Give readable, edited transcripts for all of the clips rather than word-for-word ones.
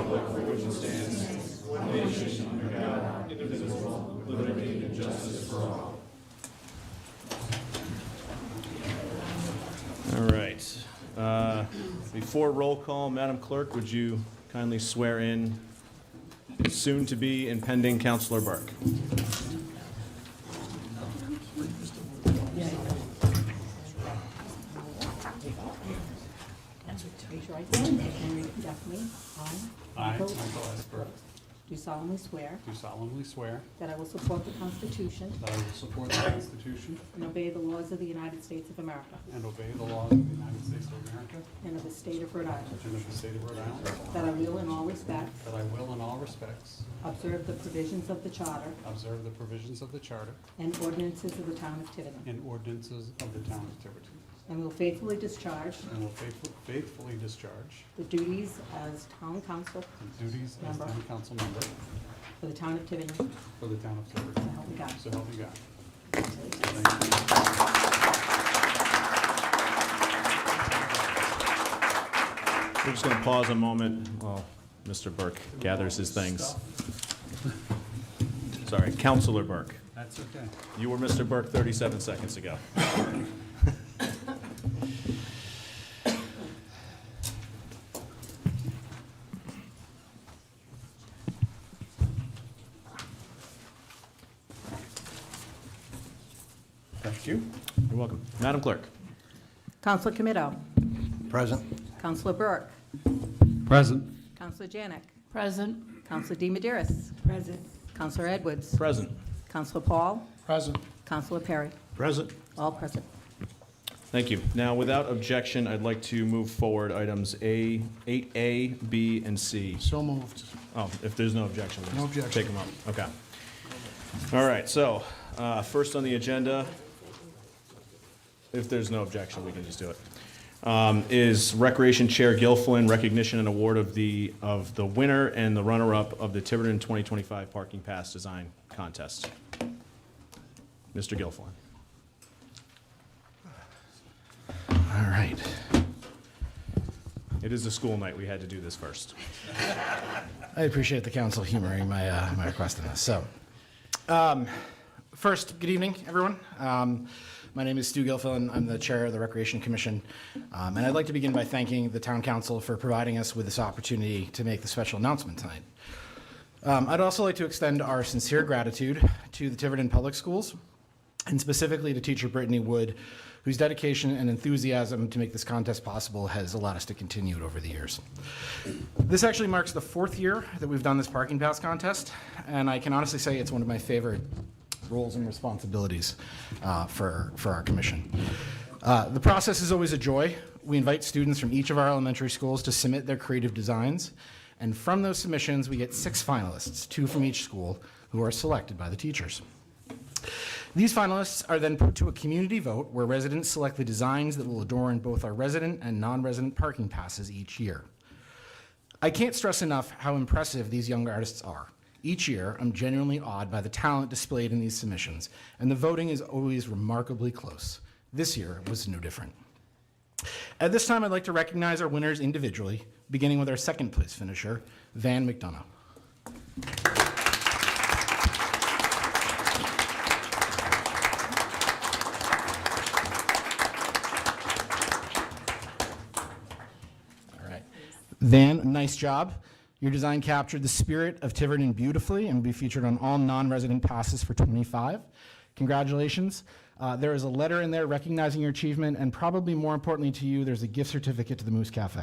republic for which it stands, one nation under God, indivisible, with liberty and justice for all. All right. Before roll call, Madam Clerk, would you kindly swear in soon-to-be and pending Councilor Burk? Raise your right hand and repeat after me. I, Michael S. Burk, Do solemnly swear do solemnly swear that I will support the Constitution that I will support the Constitution and obey the laws of the United States of America and obey the laws of the United States of America and of the state of Rhode Island, and of the state of Rhode Island, that I will in all respects that I will in all respects observe the provisions of the Charter observe the provisions of the Charter and ordinances of the town of Tiverton, and ordinances of the town of Tiverton, and will faithfully discharge and will faithfully discharge the duties as town council the duties as town council member for the town of Tiverton. for the town of So Tiverton. help me God. So help me God. We're just going to pause a moment while Mr. Burk gathers his things. Sorry, Councilor Burk. That's okay. You were Mr. Burk 37 seconds ago. Thank you. You're welcome. Madam Clerk. Councilor Committo. Present. Councilor Burk. Present. Councilor Janick. Present. Councilor deMedeiros. Present. Councilor Edwards. Present. Councilor Paull. Present. Councilor Perry. Present. All present. Thank you. Now, without objection, I'd like to move forward items 8A, B, and C. So moved. Oh, if there's no objection, we'll No just objection. take them up. Okay. All right, so first on the agenda, if there's no objection, we can just do it, is Recreation Chair Gilfillen, recognition and award of the winner and the runner-up of the Tiverton 2025 Parking Pass Design Contest. Mr. Gilfillen. All right. It is a school night. We had to do this first. I appreciate the council humoring my my request on this. So, first, good evening, everyone. My name is Stu Gilfillen. I'm the chair of the Recreation Commission, and I'd like to begin by thanking the town council for providing us with this opportunity to make the special announcement tonight. I'd also like to extend our sincere gratitude to the Tiverton Public Schools, and specifically to teacher Brittany Wood, whose dedication and enthusiasm to make this contest possible has allowed us to continue it over the years. This actually marks the 4th year that we've done this parking pass contest, and I can honestly say it's one of my favorite roles and responsibilities for our commission. The process is always a joy. We invite students from each of our elementary schools to submit their creative designs, and from those submissions, we get 6 finalists, 2 from each school, who are selected by the teachers. These finalists are then put to a community vote where residents select the designs that will adorn both our resident and non-resident parking passes each year. I can't stress enough how impressive these young artists are. Each year, I'm genuinely awed by the talent displayed in these submissions, and the voting is always remarkably close. This year was no different. At this time, I'd like to recognize our winners individually, beginning with our second place finisher, Van McDonough. Van, nice job. Your design captured the spirit of Tiverton beautifully and will be featured on all non-resident passes for 25. Congratulations. There is a letter in there recognizing your achievement, and probably more importantly to you, there's a gift certificate to the Moose Cafe.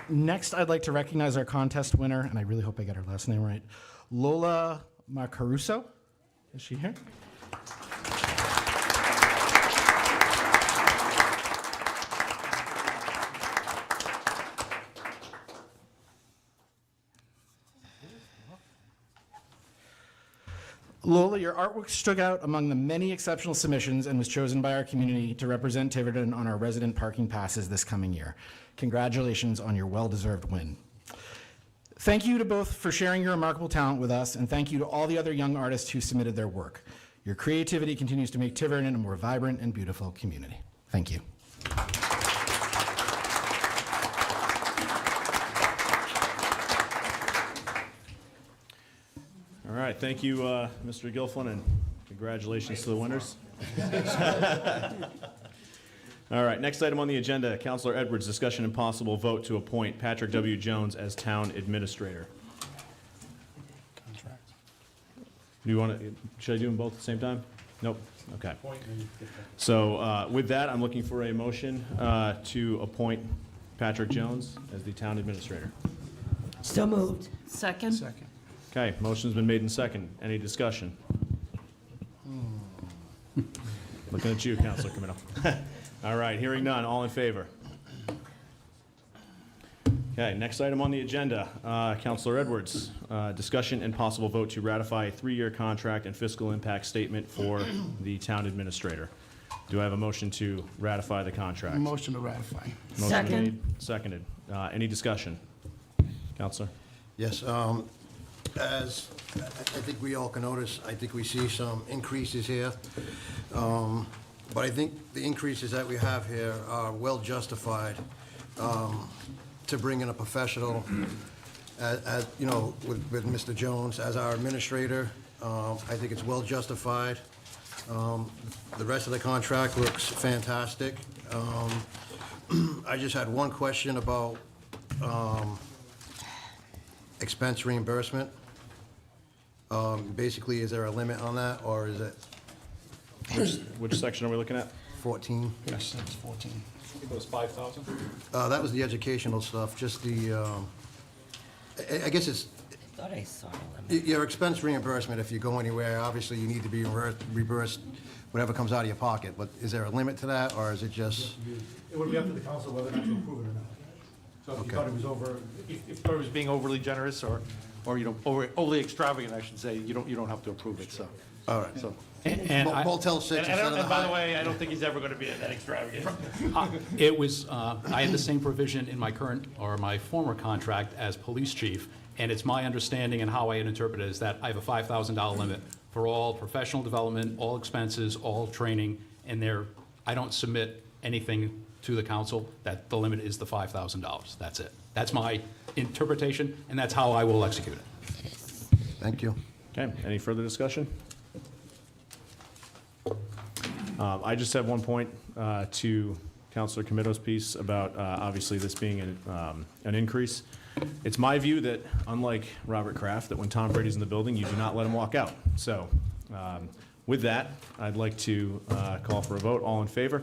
Next, I'd like to recognize our contest winner, and I really hope I got her last name right, Lola Marcaruso. Is she here? Lola, your artwork stood out among the many exceptional submissions and was chosen by our community to represent Tiverton on our resident parking passes this coming year. Congratulations on your well-deserved win. Thank you to both for sharing your remarkable talent with us, and thank you to all the other young artists who submitted their work. Your creativity continues to make Tiverton a more vibrant and beautiful community. Thank you. All right, thank you, Mr. Gilfillen, and congratulations to the winners. All right, next item on the agenda, Councilor Edwards, discussion and possible vote to appoint Patrick W. Jones as town administrator. Contract. Do you want to, should I do them both at the same time? Nope, okay. So with that, I'm looking for a motion to appoint Patrick Jones as the town administrator. So moved. Second? Second. Okay, motion's been made in second. Any discussion? Looking at you, Councilor Committo. All right, hearing none, all in favor? Okay, next item on the agenda, Councilor Edwards, discussion and possible vote to ratify a 3-year contract and fiscal impact statement for the town administrator. Do I have a motion to ratify the contract? Motion to ratify. Motion Second. made, seconded. Any discussion? Councilor? Yes, as I think we all can notice, I think we see some increases here. But I think the increases that we have here are well justified to bring in a professional, as you know, with Mr. Jones as our administrator. I think it's well justified. The rest of the contract looks fantastic. I just had one question about expense reimbursement. Basically, is there a limit on that, or is it Which section are we looking at? 14? Page 6, 14. It was 5,000? That was the educational stuff, just the, I guess it's, Thought I saw a limit. your expense reimbursement, if you go anywhere, obviously you need to be reimbursed whatever comes out of your pocket, but is there a limit to that, or is it just? It would be up to the council whether or not to approve it or not. So if you Okay. thought it was over, if you thought it was being overly generous or you know, overly extravagant, I should say, you don't have to approve it, so. All right. So. Motel 6 instead of the And by the high. way, I don't think he's ever gonna be that extravagant. It was, I had the same provision in my current, or my former contract as police chief, and it's my understanding and how I interpret it is that I have a $5,000 limit for all professional development, all expenses, all training, and I don't submit anything to the council, that the limit is the $5,000. That's it. That's my interpretation, and that's how I will execute it. Thank you. Okay, any further discussion? I just have one point to Councilor Committo's piece about obviously this being an increase. It's my view that, unlike Robert Kraft, that when Tom Brady's in the building, you do not let him walk out. So with that, I'd like to call for a vote. All in favor?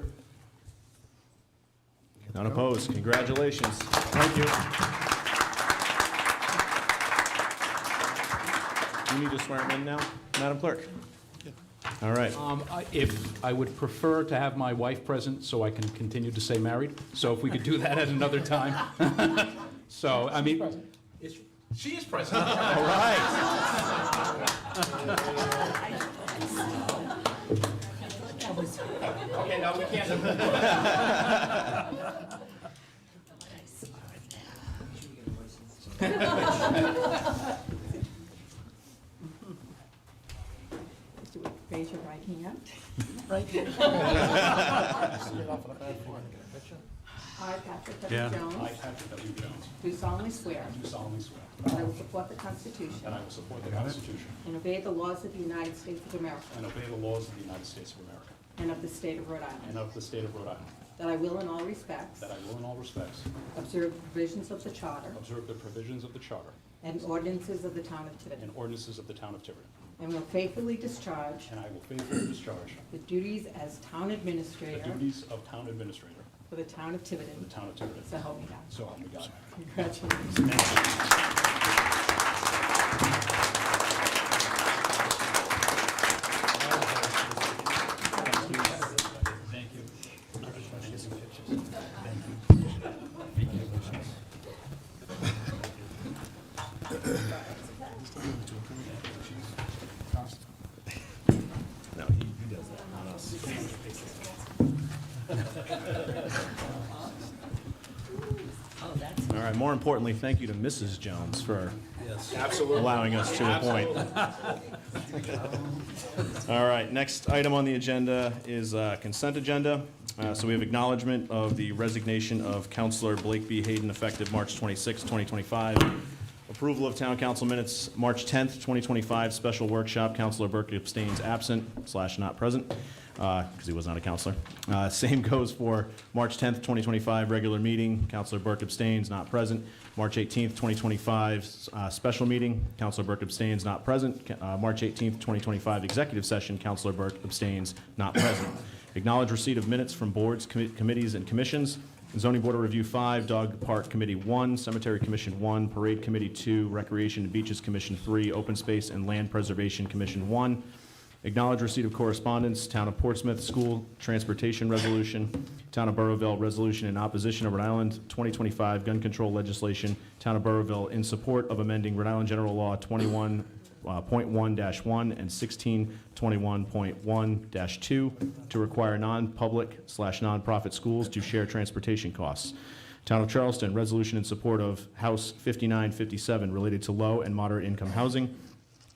None opposed. Congratulations. Thank you. You need to swear him in now, Madam Clerk? All right. If, I would prefer to have my wife present so I can continue to stay married, so if we could do that at another time. So, I mean, she is present. All right. Okay, now we can't. Raise your right hand. Right here. I, Patrick Yeah. W. Jones, I, Patrick W. Jones, do solemnly swear do solemnly swear that I will support the Constitution that I will support the Constitution and obey the laws of the United States of America and obey the laws of the United States of America and of the state of Rhode Island, and of the state of Rhode Island, that I will in all respects that I will in all respects observe the provisions of the Charter observe the provisions of the Charter and ordinances of the town of Tiverton, and ordinances of the town of Tiverton, and will faithfully discharge and I will faithfully discharge the duties as town the administrator duties of town administrator for the town of for Tiverton. the town of Tiverton. So help me God. So help me God. Congratulations. No, he does that, not us. Oh, that's. All right, more importantly, thank you to Mrs. Jones for allowing us to appoint. All right, next item on the agenda is consent agenda. So we have acknowledgement of the resignation of Councilor Blake B. Hayden effective March 26, 2025. Approval of town council minutes, March 10th, 2025, special workshop. Councilor Burk abstains absent / not present because he was not a counselor. Same goes for March 10th, 2025, regular meeting. Councilor Burk abstains, not present. March 18th, 2025, special meeting. Councilor Burk abstains, not present. March 18th, 2025, executive session. Councilor Burk abstains, not present. Acknowledge receipt of minutes from boards, committees, and commissions. Zoning Board of Review 5, Dog Park Committee 1, Cemetery Commission 1, Parade Committee 2, Recreation and Beaches Commission 3, Open Space and Land Preservation Commission 1. Acknowledge receipt of correspondence, Town of Portsmouth School Transportation Resolution, Town of Burrowville Resolution in opposition of Rhode Island 2025 gun control legislation, Town of Burrowville in support of amending Rhode Island General Law 21.1-1 and 1621.1-2 to require non-public / nonprofit schools to share transportation costs. Town of Charleston, resolution in support of House 5957 related to low and moderate income housing.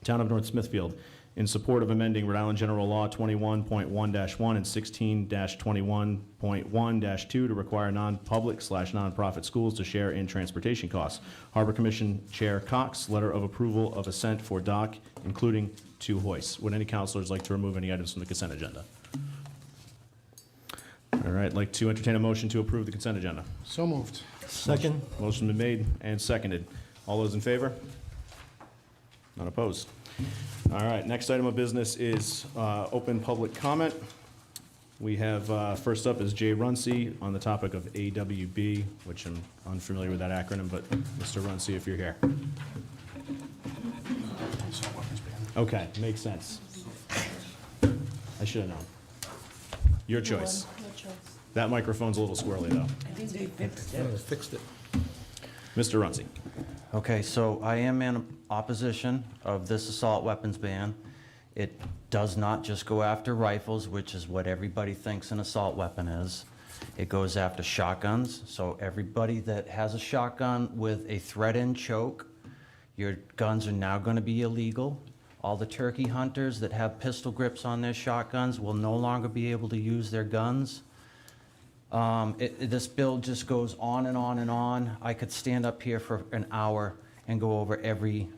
Town of North Smithfield, in support of amending Rhode Island General Law 21.1-1 and 16-21.1-2 to require non-public / nonprofit schools to share in transportation costs. Harbor Commission Chair Cox, letter of approval of assent for dock, including 2 hoists. Would any councilors like to remove any items from the consent agenda? All right, like to entertain a motion to approve the consent agenda. So moved. Second. Motion been made and seconded. All those in favor? None opposed. All right, next item of business is open public comment. We have, first up is Jay Runcie on the topic of AWB, which I'm unfamiliar with that acronym, but Mr. Runcie, if you're here. Okay, makes sense. I should have known. Your choice. That microphone's a little squirrely, though. I think they fixed it. Fixed it. Mr. Runcie. Okay, so I am in opposition of this assault weapons ban. It does not just go after rifles, which is what everybody thinks an assault weapon is. It goes after shotguns, so everybody that has a shotgun with a thread-in choke, your guns are now going to be illegal. All the turkey hunters that have pistol grips on their shotguns will no longer be able to use their guns. This bill just goes on and on and on. I could stand up here for an hour and go over every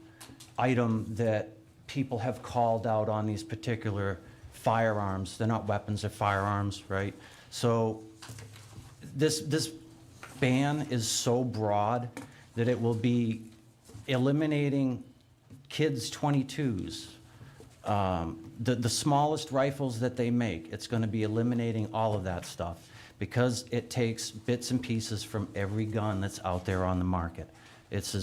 item that people have called out on these particular firearms. They're not weapons, they're firearms, right? So this ban is so broad that it will be eliminating kids' .22s. The smallest rifles that they make, it's going to be eliminating all of that stuff because it takes bits and pieces from every gun that's out there on the market. It's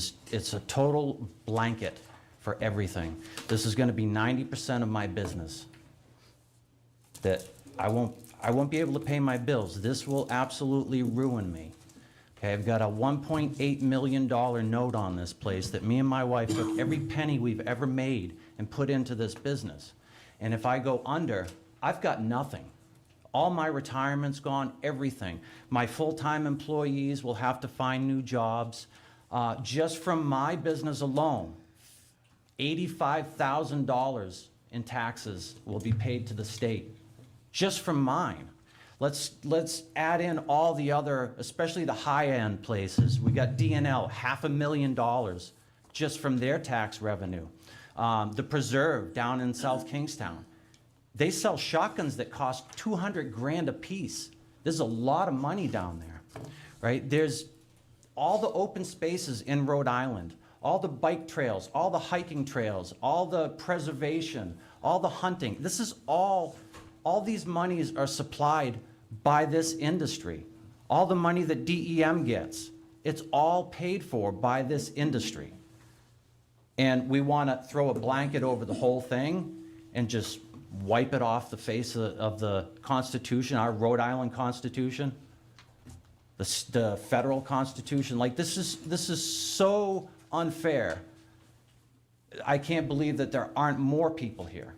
a total blanket for everything. This is going to be 90% of my business that I won't be able to pay my bills. This will absolutely ruin me. Okay, I've got a $1.8 million note on this place that me and my wife took every penny we've ever made and put into this business. And if I go under, I've got nothing. All my retirement's gone, everything. My full-time employees will have to find new jobs. Just from my business alone, $85,000 in taxes will be paid to the state, just from mine. Let's add in all the other, especially the high-end places. We got D&L, $500,000 just from their tax revenue. The Preserve down in South Kingstown, they sell shotguns that cost $200,000 a piece. There's a lot of money down there, right? There's all the open spaces in Rhode Island, all the bike trails, all the hiking trails, all the preservation, all the hunting. This is all these monies are supplied by this industry. All the money that DEM gets, it's all paid for by this industry. And we want to throw a blanket over the whole thing and just wipe it off the face of the Constitution, our Rhode Island Constitution, the federal Constitution. Like, this is so unfair. I can't believe that there aren't more people here.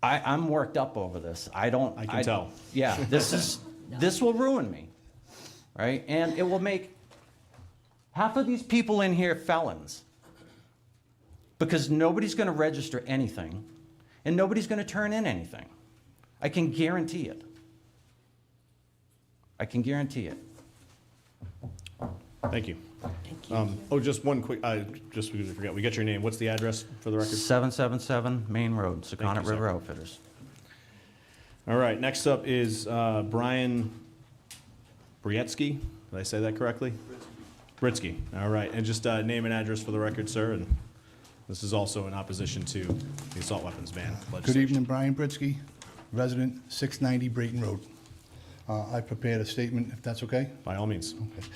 I'm worked up over this. I can tell. Yeah, this will ruin me, right? And it will make half of these people in here felons. because nobody's going to register anything, and nobody's going to turn in anything. I can guarantee it. I can guarantee it. Thank you. Oh, just one quick, just because I forgot, we got your name. What's the address for the record? 777 Main Road, Thank Secaucet you, sir. River Outfitters. All right, next up is Brian Brietsky. Did I say that correctly? Britsky. All right, and just name and address for the record, sir. And this is also in opposition to the assault weapons ban Good legislation. evening, Brian Britsky, resident, 690 Brayton Road. I prepared a statement, if that's okay. By all means. Okay.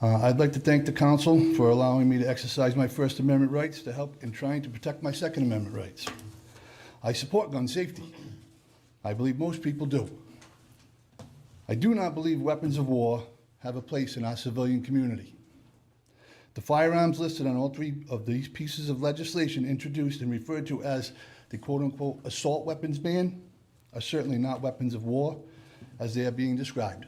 I'd like to thank the council for allowing me to exercise my First Amendment rights to help in trying to protect my Second Amendment rights. I support gun safety. I believe most people do. I do not believe weapons of war have a place in our civilian community. The firearms listed on all three of these pieces of legislation introduced and referred to as the quote-unquote assault weapons ban are certainly not weapons of war as they are being described.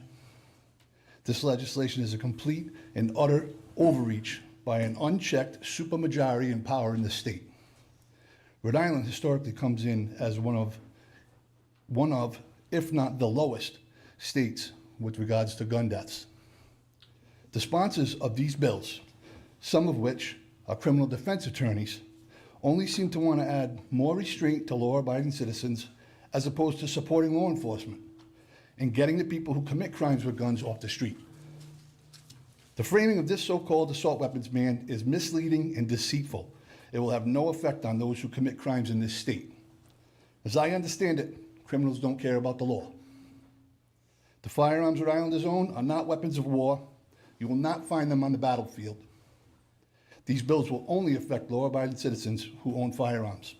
This legislation is a complete and utter overreach by an unchecked supermajority in power in the state. Rhode Island historically comes in as one of, if not the lowest, states with regards to gun deaths. The sponsors of these bills, some of which are criminal defense attorneys, only seem to want to add more restraint to law-abiding citizens as opposed to supporting law enforcement and getting the people who commit crimes with guns off the street. The framing of this so-called assault weapons ban is misleading and deceitful. It will have no effect on those who commit crimes in this state. As I understand it, criminals don't care about the law. The firearms Rhode Islanders own are not weapons of war. You will not find them on the battlefield. These bills will only affect law-abiding citizens who own firearms.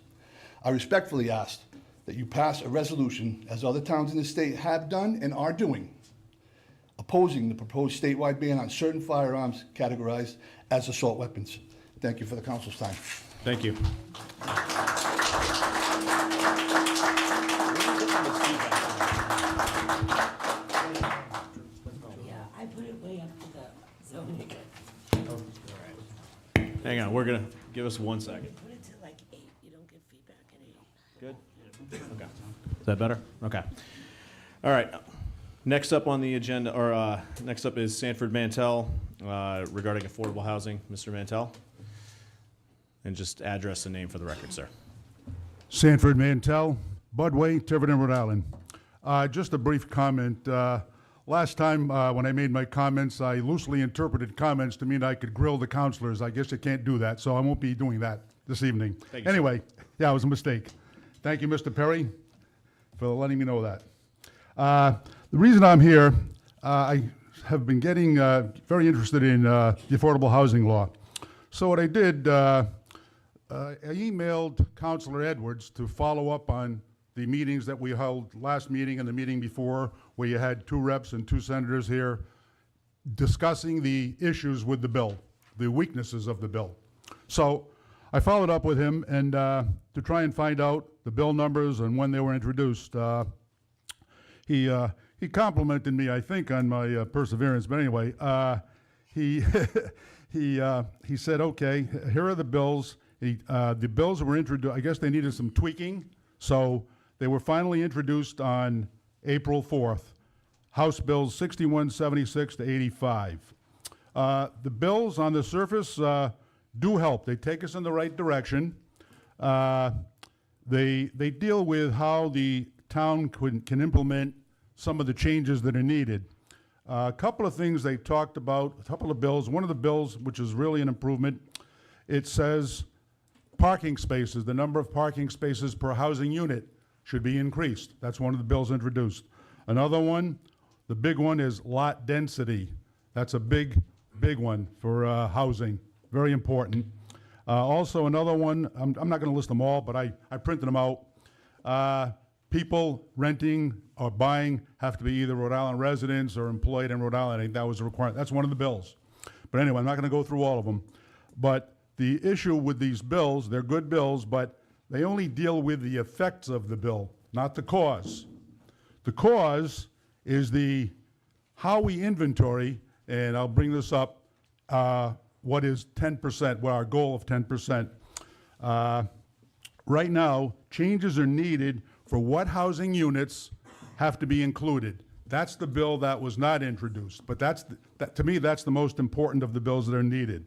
I respectfully ask that you pass a resolution, as other towns in the state have done and are doing, opposing the proposed statewide ban on certain firearms categorized as assault weapons. Thank you for the council's time. Thank you. Yeah, I put it way up to the zoning. Hang on, we're gonna, give us 1 second. Put it to like 8, you don't get feedback at 8. Good? Okay. Is that better? Okay. All right. Next up on the agenda, or next up is Sanford Mantell regarding affordable housing. Mr. Mantell? And just address and name for the record, sir. Sanford Mantell, Budway, Tiverton, Rhode Island. Just a brief comment. Last time when I made my comments, I loosely interpreted comments to mean I could grill the councilors. I guess you can't do that, so I won't be doing that this evening. Thank you, sir. Anyway, yeah, it was a mistake. Thank you, Mr. Perry, for letting me know that. The reason I'm here, I have been getting very interested in the affordable housing law. So what I did, I emailed Councilor Edwards to follow up on the meetings that we held last meeting and the meeting before, where you had 2 reps and 2 senators here discussing the issues with the bill, the weaknesses of the bill. So I followed up with him and to try and find out the bill numbers and when they were introduced. He complimented me, I think, on my perseverance, but anyway, he said, okay, here are the bills. The bills were introduced, I guess they needed some tweaking, so they were finally introduced on April 4th. House Bills 6176 to 85. The bills on the surface do help. They take us in the right direction. They deal with how the town can implement some of the changes that are needed. A couple of things they talked about, a couple of bills. One of the bills, which is really an improvement, it says parking spaces, the number of parking spaces per housing unit should be increased. That's one of the bills introduced. Another one, the big one, is lot density. That's a big one for housing, very important. Also another one, I'm not going to list them all, but I printed them out. People renting or buying have to be either Rhode Island residents or employed in Rhode Island. I think that was a requirement. That's one of the bills. But anyway, I'm not going to go through all of them. But the issue with these bills, they're good bills, but they only deal with the effects of the bill, not the cause. The cause is how we inventory, and I'll bring this up, what is 10%, what our goal of 10%. Right now, changes are needed for what housing units have to be included. That's the bill that was not introduced, but to me, that's the most important of the bills that are needed.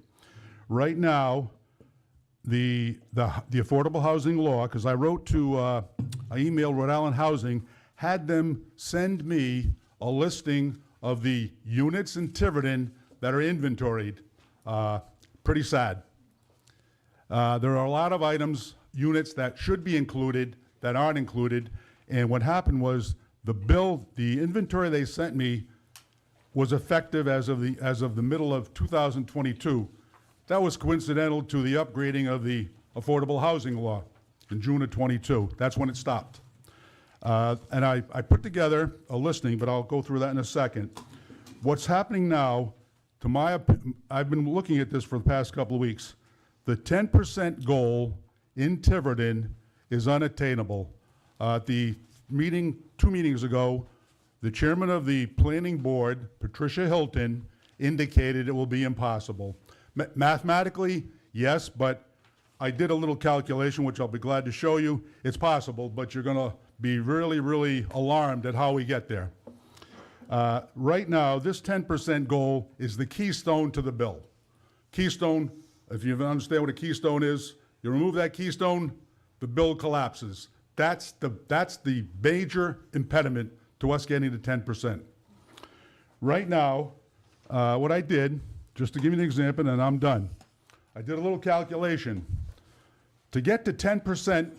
Right now, the affordable housing law, because I wrote to, I emailed Rhode Island Housing, had them send me a listing of the units in Tiverton that are inventoried. Pretty sad. There are a lot of items, units that should be included that aren't included, and what happened was the inventory they sent me was effective as of the middle of 2022. That was coincidental to the upgrading of the affordable housing law in June of 22. That's when it stopped. And I put together a listing, but I'll go through that in a second. What's happening now, I've been looking at this for the past couple of weeks. The 10% goal in Tiverton is unattainable. The meeting, 2 meetings ago, the chairman of the planning board, Patricia Hilton, indicated it will be impossible. Mathematically, yes, but I did a little calculation, which I'll be glad to show you. It's possible, but you're going to be really, really alarmed at how we get there. Right now, this 10% goal is the keystone to the bill. Keystone, if you understand what a keystone is, you remove that keystone, the bill collapses. That's the major impediment to us getting to 10%. Right now, what I did, just to give you an example, and I'm done, I did a little calculation. To get to 10%,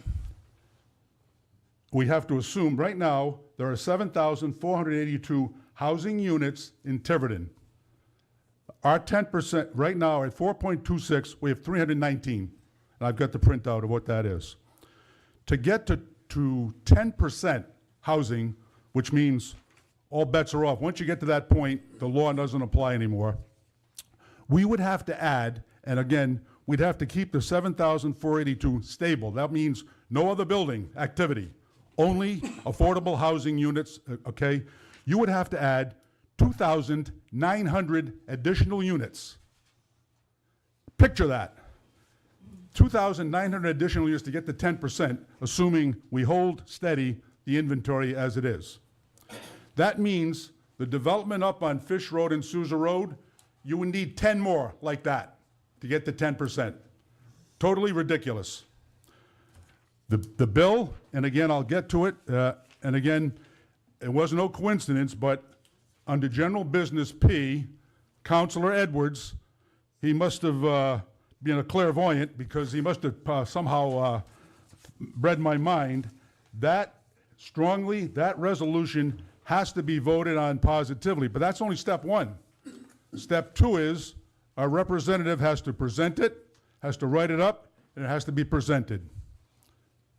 we have to assume right now there are 7,482 housing units in Tiverton. Our 10% right now at 4.26, we have 319. And I've got the printout of what that is. To get to 10% housing, which means all bets are off. Once you get to that point, the law doesn't apply anymore. We would have to add, and again, we'd have to keep the 7,482 stable. That means no other building activity, only affordable housing units, okay? You would have to add 2,900 additional units. Picture that. 2,900 additional units to get to 10%, assuming we hold steady the inventory as it is. That means the development up on Fish Road and Sousa Road, you would need 10 more like that to get to 10%. Totally ridiculous. The bill, and again, I'll get to it, and again, it was no coincidence, but under General Business P, Councilor Edwards, he must have been a clairvoyant because he must have somehow read my mind. That resolution has to be voted on positively, but that's only step one. Step two is our representative has to present it, has to write it up, and it has to be presented.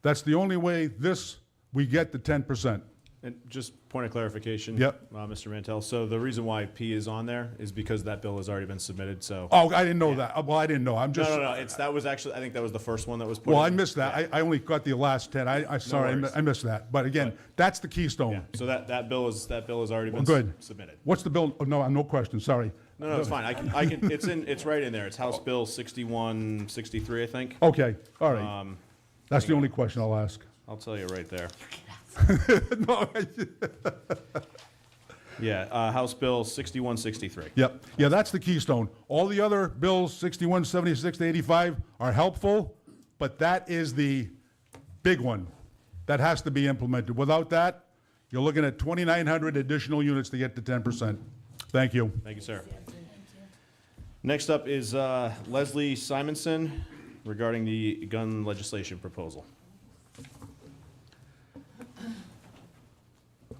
That's the only way we get the 10%. And just point of clarification. Yep. Mr. Mantell. So the reason why P is on there is because that bill has already been submitted, so. Oh, I didn't know that. Well, I didn't know. I'm just. No. That was actually, I think that was the first one that was put Well, in. I missed that. Yeah. I only got the last 10. Sorry, worries. I missed that. But again, that's the keystone. Yeah, so that bill has already been Good. submitted. What's the bill? Oh, no question. Sorry. No, it's fine. I can, it's right in there. It's House Bill 6163, I think. Okay, all right. That's the only question I'll ask. I'll tell you right there. No, Yeah, House Bill 6163. Yep. Yeah, that's the keystone. All the other bills, 61, 76 to 85, are helpful, but that is the big one that has to be implemented. Without that, you're looking at 2,900 additional units to get to 10%. Thank you. Thank you, sir. Next up is Leslie Simonson regarding the gun legislation proposal.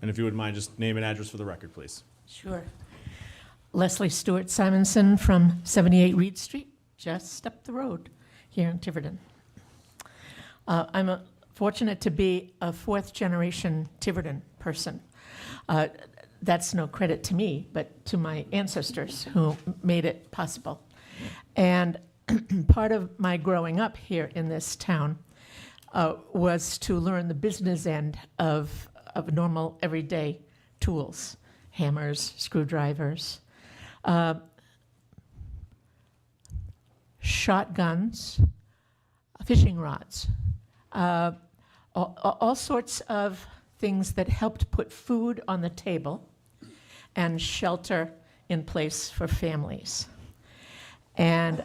And if you wouldn't mind, just name and address for the record, please. Sure. Leslie Stewart Simonson from 78 Reed Street, just up the road here in Tiverton. I'm fortunate to be a fourth-generation Tiverton person. That's no credit to me, but to my ancestors who made it possible. And part of my growing up here in this town was to learn the business end of normal everyday tools, hammers, screwdrivers, shotguns, fishing rods, all sorts of things that helped put food on the table and shelter in place for families. And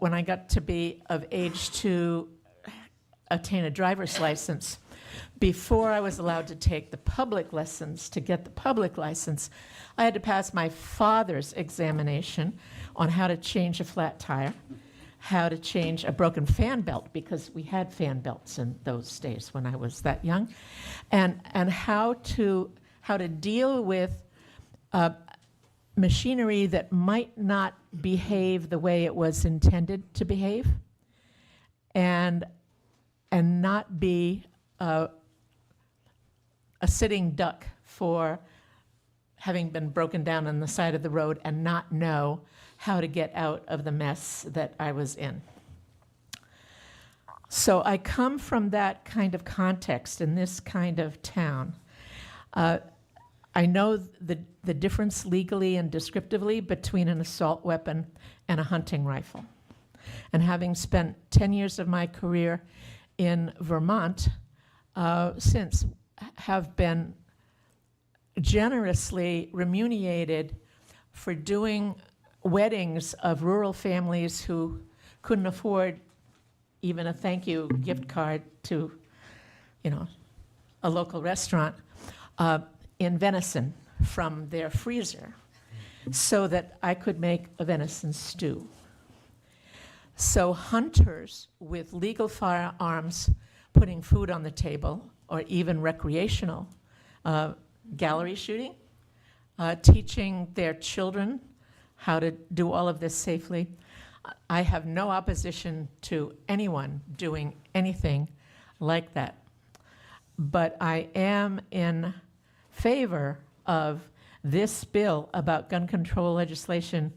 when I got to be of age to obtain a driver's license, before I was allowed to take the public lessons, to get the public license, I had to pass my father's examination on how to change a flat tire, how to change a broken fan belt, because we had fan belts in those days when I was that young, and how to deal with machinery that might not behave the way it was intended to behave, and not be a sitting duck for having been broken down on the side of the road and not know how to get out of the mess that I was in. So I come from that kind of context in this kind of town. I know the difference legally and descriptively between an assault weapon and a hunting rifle. And having spent 10 years of my career in Vermont, since have been generously remunerated for doing weddings of rural families who couldn't afford even a thank you gift card to, a local restaurant, in venison from their freezer so that I could make a venison stew. So hunters with legal firearms putting food on the table, or even recreational gallery shooting, teaching their children how to do all of this safely. I have no opposition to anyone doing anything like that. But I am in favor of this bill about gun control legislation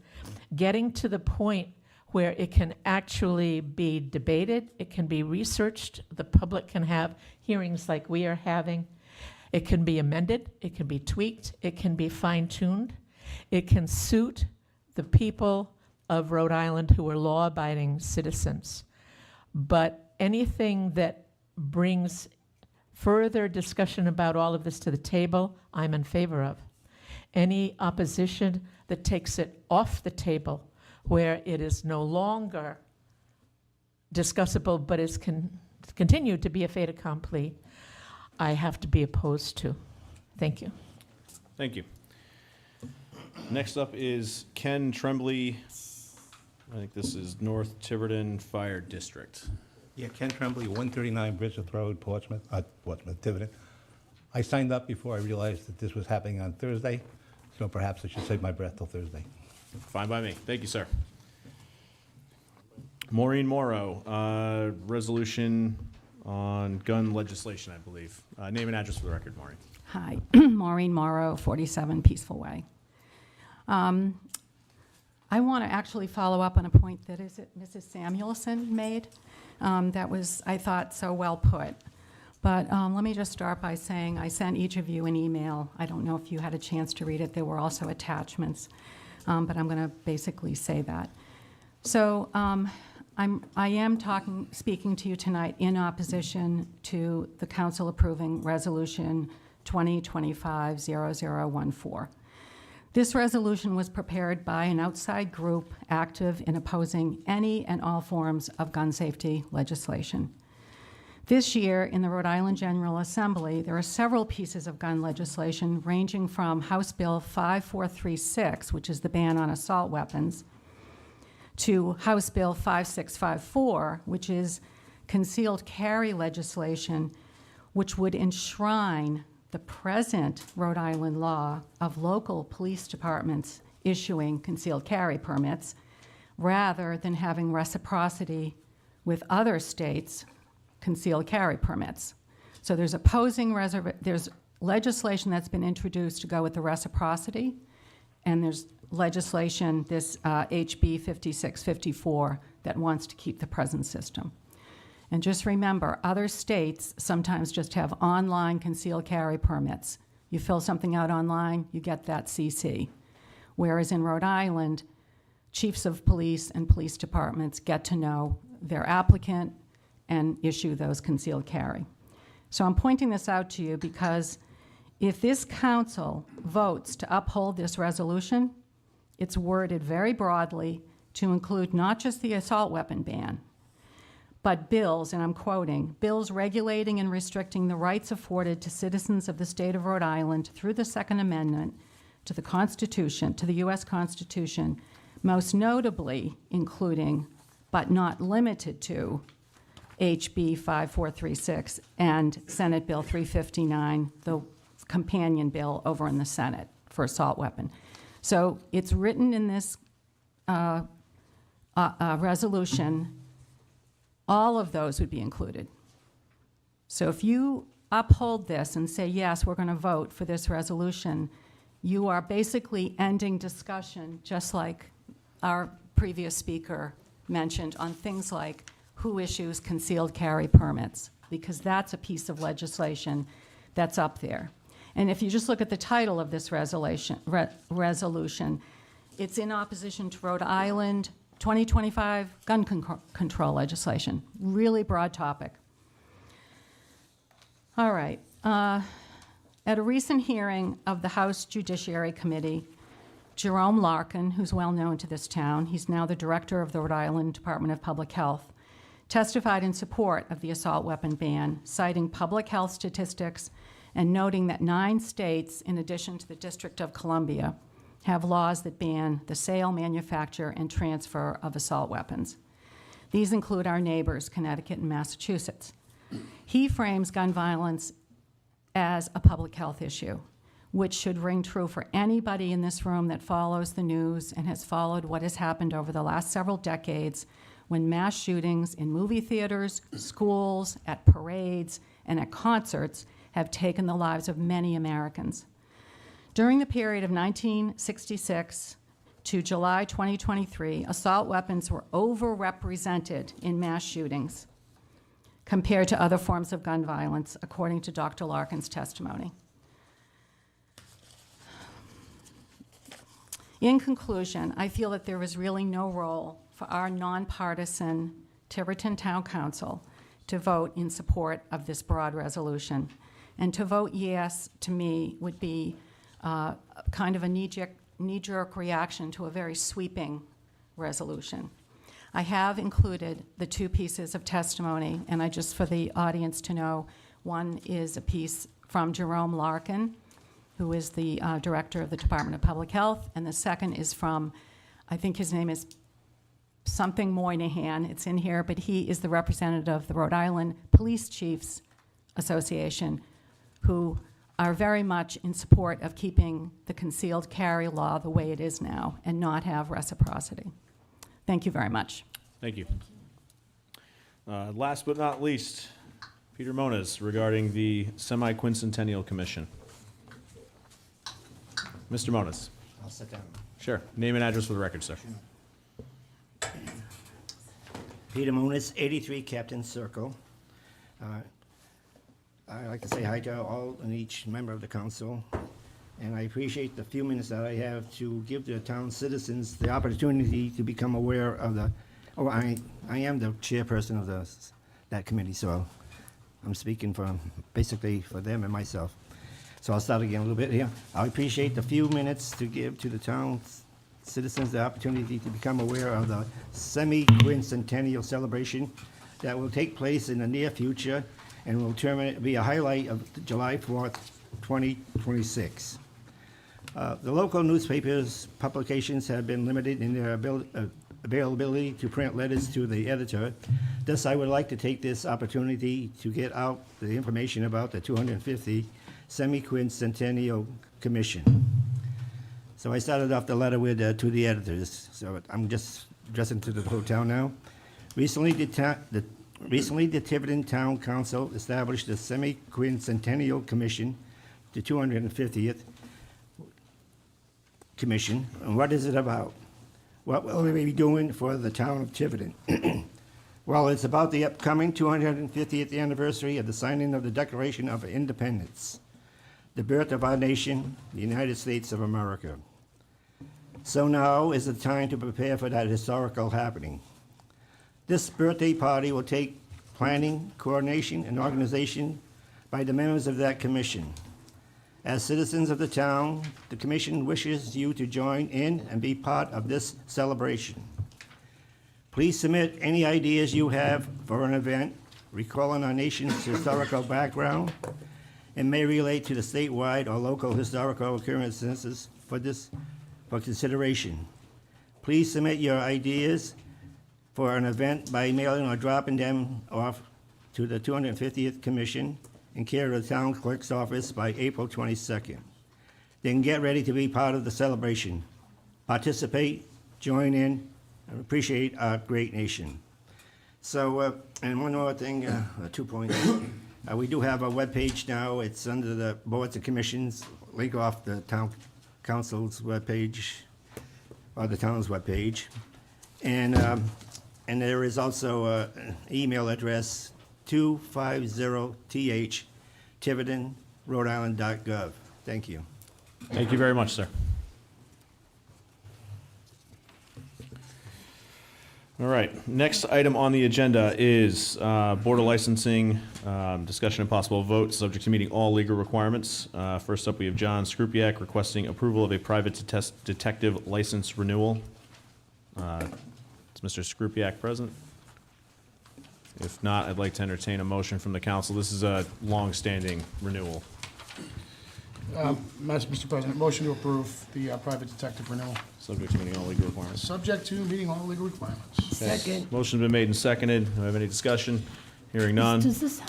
getting to the point where it can actually be debated, it can be researched, the public can have hearings like we are having. It can be amended, it can be tweaked, it can be fine-tuned. It can suit the people of Rhode Island who are law-abiding citizens. But anything that brings further discussion about all of this to the table, I'm in favor of. Any opposition that takes it off the table, where it is no longer discussable but is continued to be a fait accompli, I have to be opposed to. Thank you. Thank you. Next up is Ken Tremblay. I think this is North Tiverton Fire District. Yeah, Ken Tremblay, 139 Bridget Road, Portsmouth, Tiverton. I signed up before I realized that this was happening on Thursday, so perhaps I should save my breath till Thursday. Fine by me. Thank you, sir. Maureen Morrow, resolution on gun legislation, I believe. Name and address for the record, Maureen. Hi, Maureen Morrow, 47 Peaceful Way. I want to actually follow up on a point that Mrs. Samuelson made. That was, I thought, so well put. But let me just start by saying I sent each of you an email. I don't know if you had a chance to read it. There were also attachments, but I'm going to basically say that. So I am speaking to you tonight in opposition to the council approving Resolution 2025-0014. This resolution was prepared by an outside group active in opposing any and all forms of gun safety legislation. This year, in the Rhode Island General Assembly, there are several pieces of gun legislation ranging from House Bill 5436, which is the ban on assault weapons, to House Bill 5654, which is concealed carry legislation, which would enshrine the present Rhode Island law of local police departments issuing concealed carry permits, rather than having reciprocity with other states' concealed carry permits. So there's there's legislation that's been introduced to go with the reciprocity, and there's legislation, this HB 5654, that wants to keep the present system. And just remember, other states sometimes just have online concealed carry permits. You fill something out online, you get that CC. Whereas in Rhode Island, chiefs of police and police departments get to know their applicant, and issue those concealed carry. So I'm pointing this out to you because if this council votes to uphold this resolution, it's worded very broadly to include not just the assault weapon ban, but bills, and I'm quoting, bills regulating and restricting the rights afforded to citizens of the state of Rhode Island through the Second Amendment to the Constitution, to the U.S. Constitution, most notably including, but not limited to, HB 5436 and Senate Bill 359, the companion bill over in the Senate for assault weapon. So it's written in this resolution, all of those would be included. So if you uphold this and say, yes, we're going to vote for this resolution, you are basically ending discussion, just like our previous speaker mentioned, on things like who issues concealed carry permits, because that's a piece of legislation that's up there. And if you just look at the title of this resolution, it's in opposition to Rhode Island 2025 gun control legislation. Really broad topic. All right. At a recent hearing of the House Judiciary Committee, Jerome Larkin, who's well known to this town, he's now the director of the Rhode Island Department of Public Health, testified in support of the assault weapon ban, citing public health statistics and noting that 9 states, in addition to the District of Columbia, have laws that ban the sale, manufacture, and transfer of assault weapons. These include our neighbors, Connecticut and Massachusetts. He frames gun violence as a public health issue, which should ring true for anybody in this room that follows the news and has followed what has happened over the last several decades when mass shootings in movie theaters, schools, at parades, and at concerts have taken the lives of many Americans. During the period of 1966 to July 2023, assault weapons were overrepresented in mass shootings compared to other forms of gun violence, according to Dr. Larkin's testimony. In conclusion, I feel that there is really no role for our nonpartisan Tiverton Town Council to vote in support of this broad resolution. And to vote yes, to me, would be kind of a knee-jerk reaction to a very sweeping resolution. I have included the 2 pieces of testimony, and I just, for the audience to know, one is a piece from Jerome Larkin, who is the director of the Department of Public Health, and the second is from, I think his name is something Moynihan, it's in here, but he is the representative of the Rhode Island Police Chiefs Association, who are very much in support of keeping the concealed carry law the way it is now and not have reciprocity. Thank you very much. Thank you. Last but not least, Peter Moniz regarding the Semiquincentennial Commission. Mr. Moniz. I'll sit down. Sure. Name and address for the record, sir. Peter Moniz, 83 Captain Circle. I'd like to say hi to all and each member of the council, and I appreciate the few minutes that I have to give the town citizens the opportunity to become aware of the, I am the chairperson of that committee, so I'm speaking for, basically for them and myself. So I'll start again a little bit here. I appreciate the few minutes to give to the town citizens the opportunity to become aware of the Semiquincentennial celebration that will take place in the near future and will be a highlight of July 4th, 2026. The local newspapers' publications have been limited in their availability to print letters to the editor. Thus, I would like to take this opportunity to get out the information about the 250 Semiquincentennial Commission. So I started off the letter with to the editors. So I'm just addressing to the whole town now. Recently, the Tiverton Town Council established the Semiquincentennial Commission, the 250th Commission. And what is it about? What will we be doing for the town of Tiverton? Well, it's about the upcoming 250th anniversary of the signing of the Declaration of Independence, the birth of our nation, the United States of America. So now is the time to prepare for that historical happening. This birthday party will take planning, coordination, and organization by the members of that commission. As citizens of the town, the commission wishes you to join in and be part of this celebration. Please submit any ideas you have for an event recalling our nation's historical background and may relate to the statewide or local historical occurrences for consideration. Please submit your ideas for an event by mailing or dropping them off to the 250th Commission in care of the Town Clerk's office by April 22nd. Then get ready to be part of the celebration. Participate, join in, and appreciate our great nation. So, and one more thing, 2 points. We do have a webpage now. It's under the Boards and Commissions, link off the Town Council's webpage, or the town's webpage. And there is also an email address, 250th, Tiverton, Rhode Island.gov. Thank you. Thank you very much, sir. All right, next item on the agenda is Board of Licensing, discussion and possible vote, subject to meeting all legal requirements. First up, we have John Skrupiak requesting approval of a private detective license renewal. Is Mr. Skrupiak present? If not, I'd like to entertain a motion from the council. This is a long-standing renewal. Mr. President, motion to approve the private detective renewal, Subject to meeting all legal requirements. subject to meeting all legal requirements. Second. Motion's been made and seconded. Do I have any discussion? Hearing none. Does this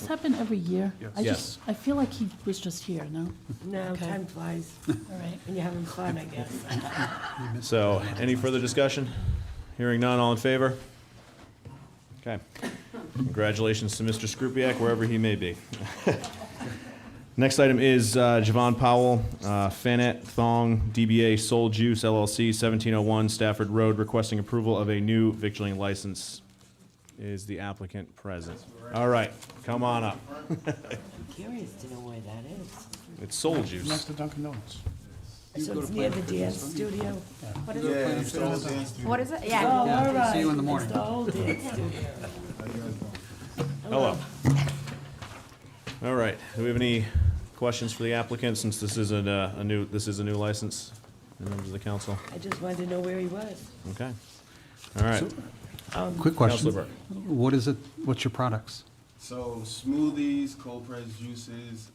happen every year? Yes. I feel like he was just here, no? No, Okay. time flies, All right. and you're having fun, I guess. So, any further discussion? Hearing none, all in favor? Okay. Congratulations to Mr. Skrupiak, wherever he may be. Next item is Javon Powell, Fanet Thong, DBA Soul Juice LLC, 1701 Stafford Road, requesting approval of a new victualling license. Is the applicant present? All right, come on up. I'm curious to know where that is. It's Soul Next Juice. to Dunkin' Donuts. So it's near the dance studio? What is it? Yeah. Oh, all right. See you in the morning. It's the old dance studio. Hello. All right, do we have any questions for the applicant, since this isn't a new license, members of the council? I just wanted to know where he was. Okay. All right. Quick question. Councilor Burk. What is it, what's your products? So smoothies, cold pressed juices,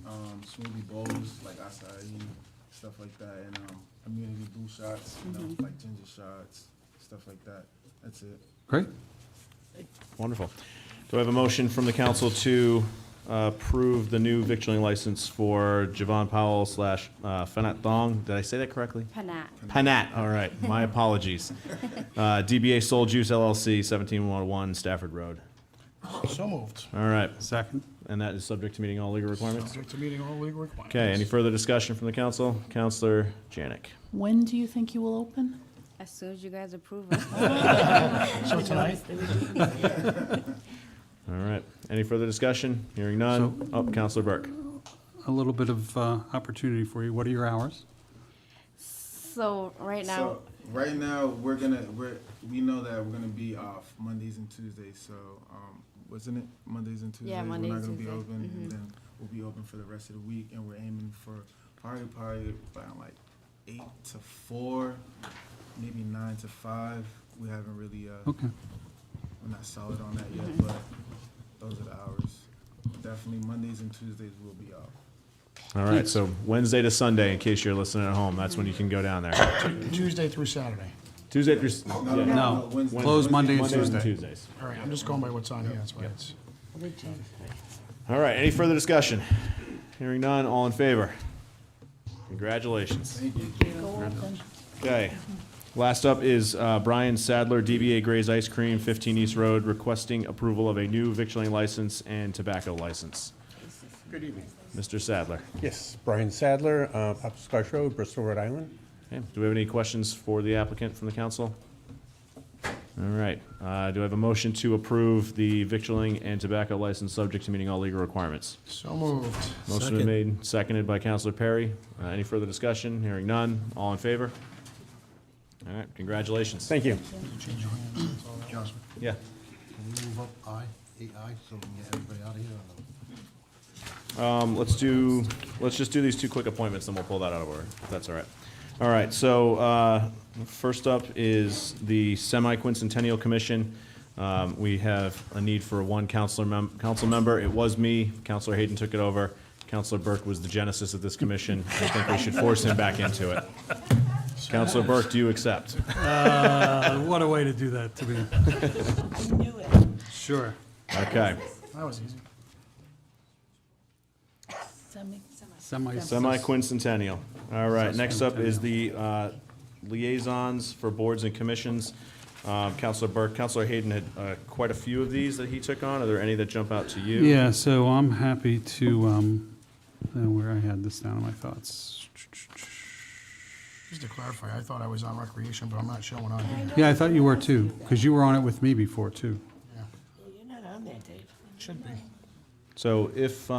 smoothie bowls like acai, stuff like that, and immunity boost shots, like ginger shots, stuff like that. That's it. Great. Wonderful. Do I have a motion from the council to approve the new victualling license for Javon Powell / Fanat Thong? Did I say that correctly? Panat. Panat, all right. My apologies. DBA Soul Juice LLC, 1701 Stafford Road. So moved. All right. Second. And that is subject to meeting all legal requirements? Subject to meeting all legal requirements. Okay, any further discussion from the council? Councilor Janick. When do you think you will open? As soon as you guys approve it. So tonight, All right. Any further discussion? Hearing none. Oh, Councilor Burke. A little bit of opportunity for you. What are your hours? So right now, So right now we know that we're gonna be off Mondays and Tuesdays. So wasn't it Mondays and Tuesdays? Yeah, Monday We're and not gonna be Tuesday. open, and then we'll be open for the rest of the week, and we're aiming for probably around like 8 to 4, maybe 9 to 5. We haven't really Okay. we're not solid on that yet, but those are the hours. Definitely Mondays and Tuesdays will be off. All right, so Wednesday to Sunday, in case you're listening at home, that's when you can go down there. Tuesday through Saturday. Tuesday through, yeah. No. Wednesday. Closed Monday and Mondays and Tuesday. Tuesdays. All right, I'm just going by what's on here, that's why it's. All right, any further discussion? Hearing none, all in favor? Congratulations. Okay. Last up is Brian Sadler, DBA Gray's Ice Cream, 15 East Road, requesting approval of a new victualling license and tobacco license. Good evening. Mr. Sadler. Yes, Brian Sadler, up Scotch Road, Bristol, Rhode Island. Okay, do we have any questions for the applicant from the council? All right, do I have a motion to approve the victualling and tobacco license subject to meeting all legal requirements? So moved. Motion been made, seconded by Councilor Perry. Any further discussion? Hearing none. All in favor? All right, congratulations. Thank you. Change your hands, that's all that. Yeah. Can we move up I? 8 ayes, so we can get everybody out of here. Let's just do these two quick appointments, then we'll pull that out of order, if that's all right. All right, so first up is the Semiquincentennial Commission. We have a need for one council member. It was me. Councilor Hayden took it over. Councilor Burk was the genesis of this commission. I think we should force him back into it. Councilor Burk, do you accept? What a way to do that to me. I knew it. Sure. Okay. That was easy. Semiquincentennial. All right, next up is the liaisons for boards and commissions. Councilor Burke, Councilor Hayden had quite a few of these that he took on. Are there any that jump out to you? Yeah, so I'm happy to, where I had this down in my thoughts. Just to clarify, I thought I was on recreation, but I'm not showing on here. Yeah, I thought you were too, because you were on it with me before too. You're not on there, Dave. Should be. So if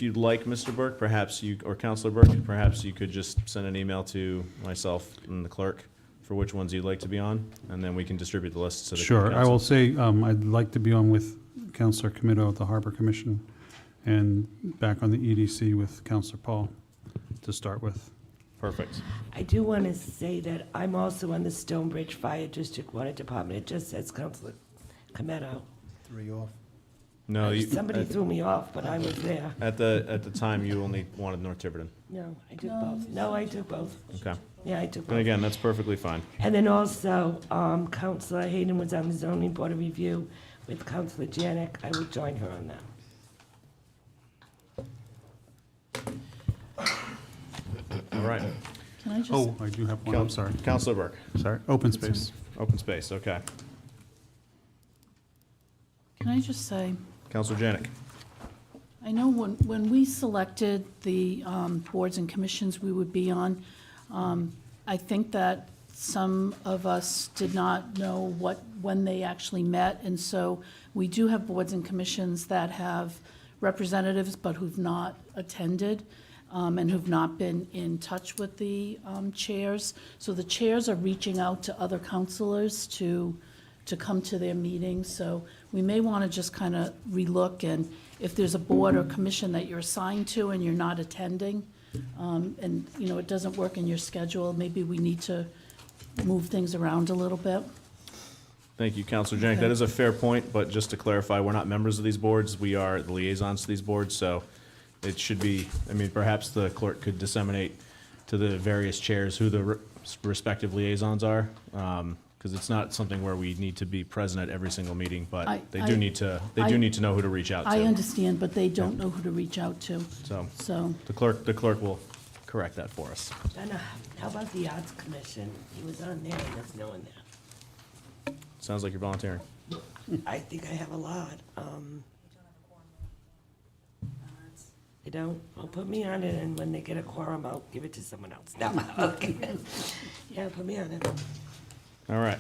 you'd like, Mr. Burke, perhaps you, or Councilor Burke, perhaps you could just send an email to myself and the clerk for which ones you'd like to be on, and then we can distribute the lists to the Sure, I council. will say, I'd like to be on with Councilor Committo at the Harbor Commission and back on the EDC with Councilor Paull to start with. Perfect. I do want to say that I'm also on the Stonebridge Fire District Water Department. It just says Councilor Committo. 3 off. No, you, Somebody threw me off, but I was there. at the time, you only wanted North Tiverton. No, I did both. No, I did both. Okay. Yeah, I did And both. again, that's perfectly fine. And then also, Councilor Hayden was on the zoning board of review with Councilor Janick. I will join her on that. All right. Can I just, Oh, I do have one, I'm sorry. Councilor Burke, Sorry, open space. open space, okay. can I just say, Councilor Janick. I know when we selected the boards and commissions we would be on, I think that some of us did not know when they actually met, and so we do have boards and commissions that have representatives but who've not attended, and who've not been in touch with the chairs. So the chairs are reaching out to other councilors to come to their meetings, so we may want to just kind of relook, and if there's a board or commission that you're assigned to and you're not attending, and, you know, it doesn't work in your schedule, maybe we need to move things around a little bit. Thank you, Councilor Janick. That is a fair point, but just to clarify, we're not members of these boards. We are the liaisons to these boards, so it should be, I mean, perhaps the clerk could disseminate to the various chairs who the respective liaisons are, because it's not something where we need to be present at every single meeting, but they do need to know who to reach out to. I understand, but they don't know who to reach out to, So so. the clerk will correct that for us. Then, how about the Arts Commission? He was on there, and there's no one there. Sounds like you're volunteering. I think I have a lot. They don't? Well, put me on it, and when they get a quorum, I'll give it to someone else. No, okay. Yeah, put me on it. All right.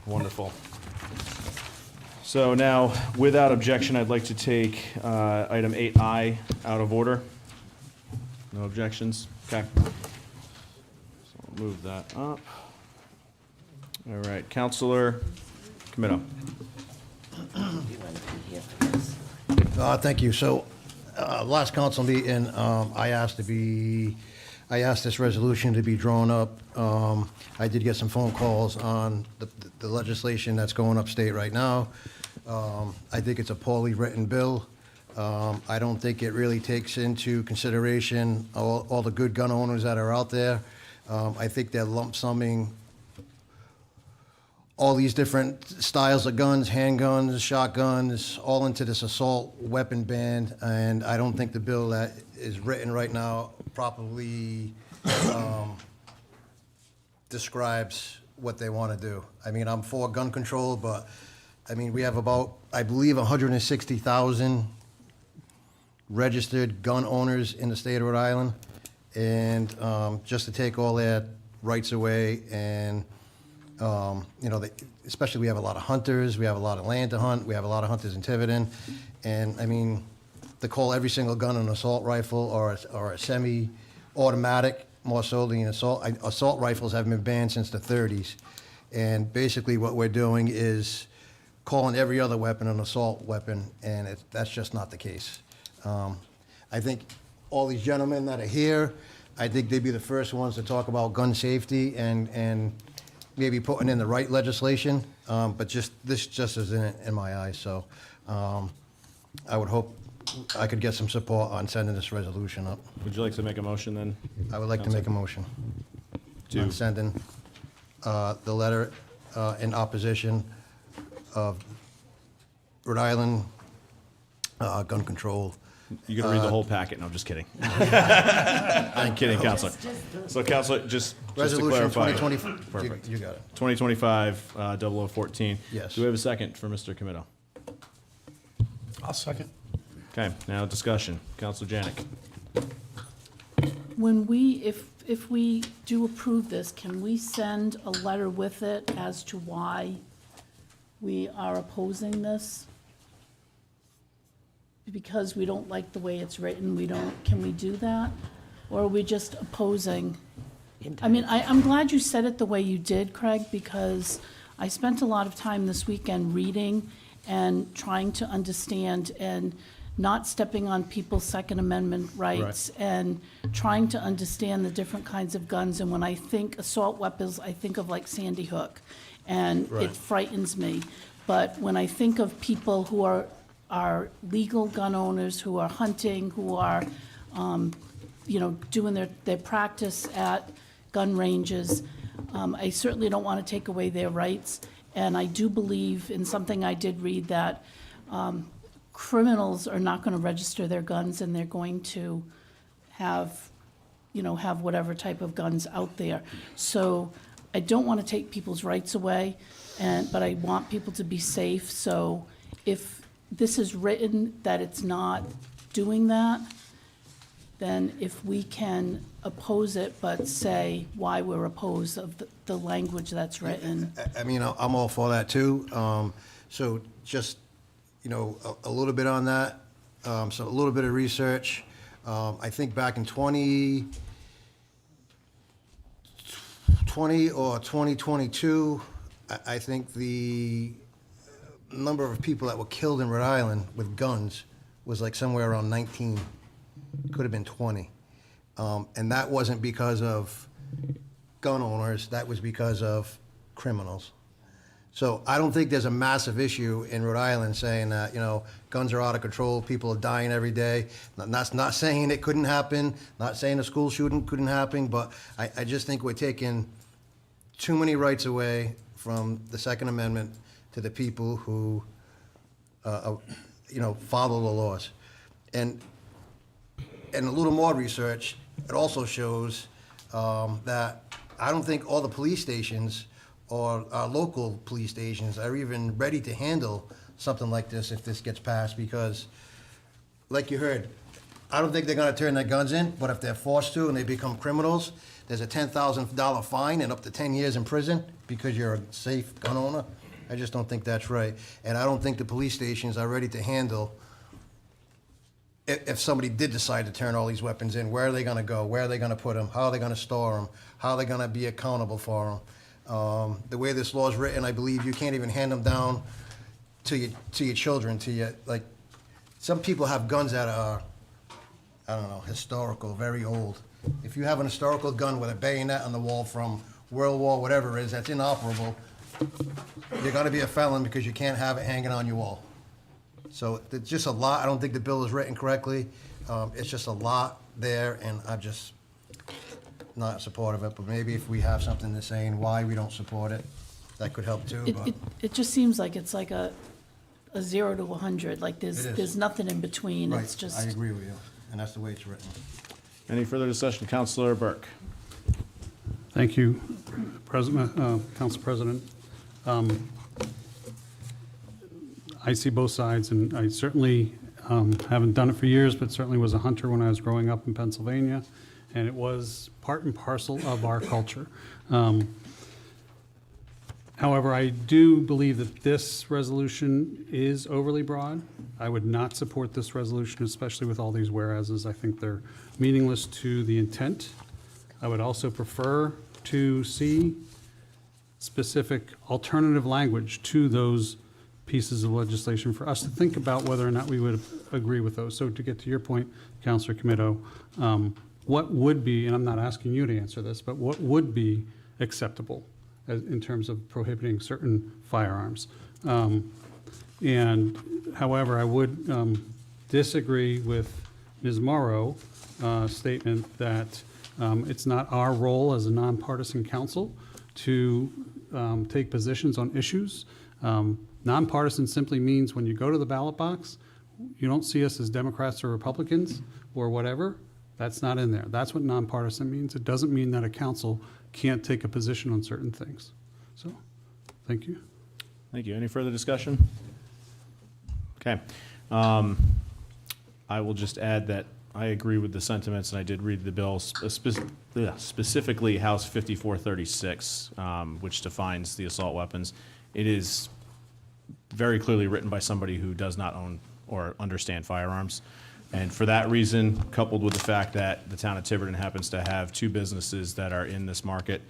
Wonderful. So now, without objection, I'd like to take item 8I out of order. No objections? Okay. So I'll move that up. All right, Councilor Committo. You want to be here for this? Thank you. So, last council meeting, I asked this resolution to be drawn up. I did get some phone calls on the legislation that's going upstate right now. I think it's a poorly written bill. I don't think it really takes into consideration all the good gun owners that are out there. I think they're lump summing all these different styles of guns, handguns, shotguns, all into this assault weapon ban, and I don't think the bill that is written right now properly describes what they want to do. I mean, I'm for gun control, but, I mean, we have about, I believe, 160,000 registered gun owners in the state of Rhode Island, and just to take all their rights away and you know, especially we have a lot of hunters, we have a lot of land to hunt, we have a lot of hunters in Tiverton, and I mean, to call every single gun an assault rifle or a semi-automatic, more so than an assault rifles have been banned since the 30s, And basically what we're doing is calling every other weapon an assault weapon, and that's just not the case. I think all these gentlemen that are here, I think they'd be the first ones to talk about gun safety and maybe putting in the right legislation, but this just isn't in my eyes, so I would hope I could get some support on sending this resolution up. Would you like to make a motion then? I would like to make a motion To- on sending the letter in opposition of Rhode Island gun control. You're gonna read the whole packet, no, I'm just kidding. I'm kidding, Counselor. So Counselor, just to Resolution clarify. 2020, Perfect. you got it. 2025, 0014. Yes. Do we have a second for Mr. Committo? I'll second. Okay, now discussion. Councilor Janick. When if we do approve this, can we send a letter with it as to why we are opposing this? Because we don't like the way it's written, can we do that? Or are we just opposing? I mean, I'm glad you said it the way you did, Craig, because I spent a lot of time this weekend reading and trying to understand and not stepping on people's Second Amendment rights and trying to understand the different kinds of guns. And when I think assault weapons, I think of like Sandy Hook, and it frightens me. But when I think of people who are legal gun owners, who are hunting, who are, doing their practice at gun ranges, I certainly don't want to take away their rights. And I do believe in something I did read that criminals are not going to register their guns, and they're going to have whatever type of guns out there. So I don't want to take people's rights away, but I want people to be safe. So if this is written that it's not doing that, then if we can oppose it, but say why we're opposed of the language that's written. I mean, I'm all for that too. So just, a little bit on that. So a little bit of research. I think back in 2020 or 2022, I think the number of people that were killed in Rhode Island with guns was like somewhere around 19. Could have been 20. And that wasn't because of gun owners, that was because of criminals. So I don't think there's a massive issue in Rhode Island saying that, guns are out of control, people are dying every day. That's not saying it couldn't happen, not saying a school shooting couldn't happen, but I just think we're taking too many rights away from the Second Amendment to the people who, follow the laws. And a little more research, it also shows that I don't think all the police stations or our local police stations are even ready to handle something like this if this gets passed, because, like you heard, I don't think they're gonna turn their guns in, but if they're forced to and they become criminals, there's a $10,000 fine and up to 10 years in prison because you're a safe gun owner. I just don't think that's right. And I don't think the police stations are ready to handle if somebody did decide to turn all these weapons in. Where are they gonna go? Where are they gonna put them? How are they gonna store them? How are they gonna be accountable for them? The way this law is written, I believe you can't even hand them down to your children, like, some people have guns that are, I don't know, historical, very old. If you have an historical gun with a bayonet on the wall from World War, whatever it is, that's inoperable, you're gonna be a felon because you can't have it hanging on your wall. So it's just a lot. I don't think the bill is written correctly. It's just a lot there, and I'm just not supportive of it. But maybe if we have something to saying why we don't support it, that could help too. But It just seems like it's like a 0 to 100, like It is. there's nothing in between. right, It's just. I agree with you, and that's the way it's written. Any further discussion? Councilor Burk. Thank you, Council President. I see both sides, and I certainly haven't done it for years, but certainly was a hunter when I was growing up in Pennsylvania, and it was part and parcel of our culture. However, I do believe that this resolution is overly broad. I would not support this resolution, especially with all these whereases. I think they're meaningless to the intent. I would also prefer to see specific alternative language to those pieces of legislation for us to think about whether or not we would agree with those. So to get to your point, Councilor Committo, what would be, and I'm not asking you to answer this, but what would be acceptable in terms of prohibiting certain firearms? And however, I would disagree with Ms. Morrow's statement that it's not our role as a nonpartisan council to take positions on issues. Nonpartisan simply means when you go to the ballot box, you don't see us as Democrats or Republicans or whatever. That's not in there. That's what nonpartisan means. It doesn't mean that a council can't take a position on certain things. So, thank you. Thank you. Any further discussion? Okay. I will just add that I agree with the sentiments, and I did read the bill, specifically House 5436, which defines the assault weapons. It is very clearly written by somebody who does not own or understand firearms. And for that reason, coupled with the fact that the town of Tiverton happens to have two businesses that are in this market,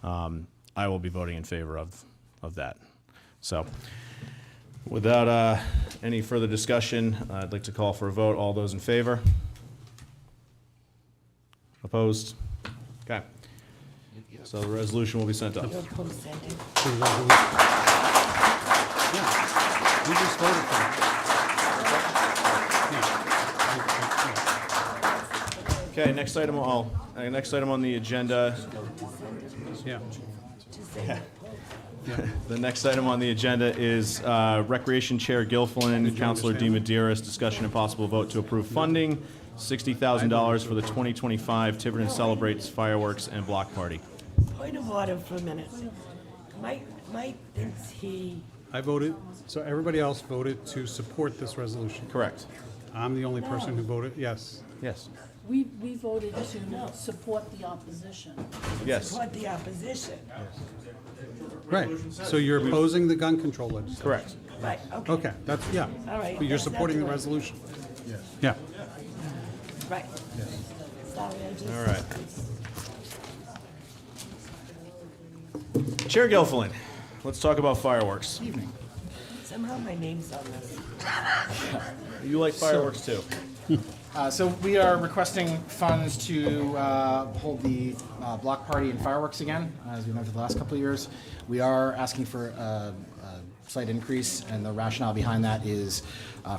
I will be voting in favor of that. So without any further discussion, I'd like to call for a vote. All those in favor? Opposed? Okay. So the resolution will be sent up. You'll post that in. We just voted for it. Okay, next item on the agenda. Yeah. The next item on the agenda is Recreation Chair Gilfillen, Councilor deMedeiros, discussion and possible vote to approve funding, $60,000 for the 2025 Tiverton Celebrates Fireworks and Block Party. Point of order for a minute. Mike thinks he, I voted, so everybody else voted to support this resolution. Correct. I'm the only person who voted yes. Yes. We voted to support the opposition. Yes. support the opposition. Right, so you're opposing the gun control legislation? Correct. Right, okay. Okay, that's, yeah. All right, But you're that's supporting the good. resolution? Yeah. Right. Sorry, I just. All right. Chair Gilfillen, let's talk about fireworks. Somehow my name's on this. You like fireworks too? So we are requesting funds to hold the block party and fireworks again, as we've done for the last couple of years. We are asking for a slight increase, and the rationale behind that is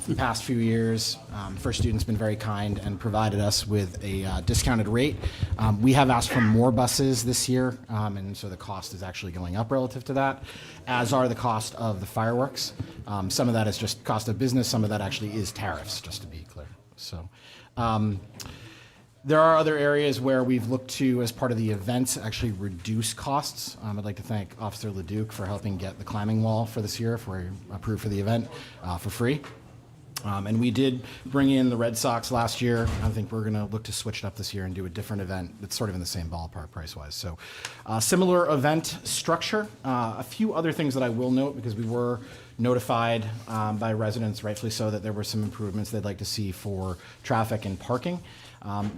for the past few years, First Student's been very kind and provided us with a discounted rate. We have asked for more buses this year, and so the cost is actually going up relative to that, as are the cost of the fireworks. Some of that is just cost of business, some of that actually is tariffs, just to be clear. So there are other areas where we've looked to, as part of the event, actually reduce costs. I'd like to thank Officer LeDuc for helping get the climbing wall for this year, for approved for the event for free. And we did bring in the Red Sox last year. I think we're going to look to switch it up this year and do a different event that's sort of in the same ballpark price-wise. So similar event structure. A few other things that I will note, because we were notified by residents, rightfully so, that there were some improvements they'd like to see for traffic and parking.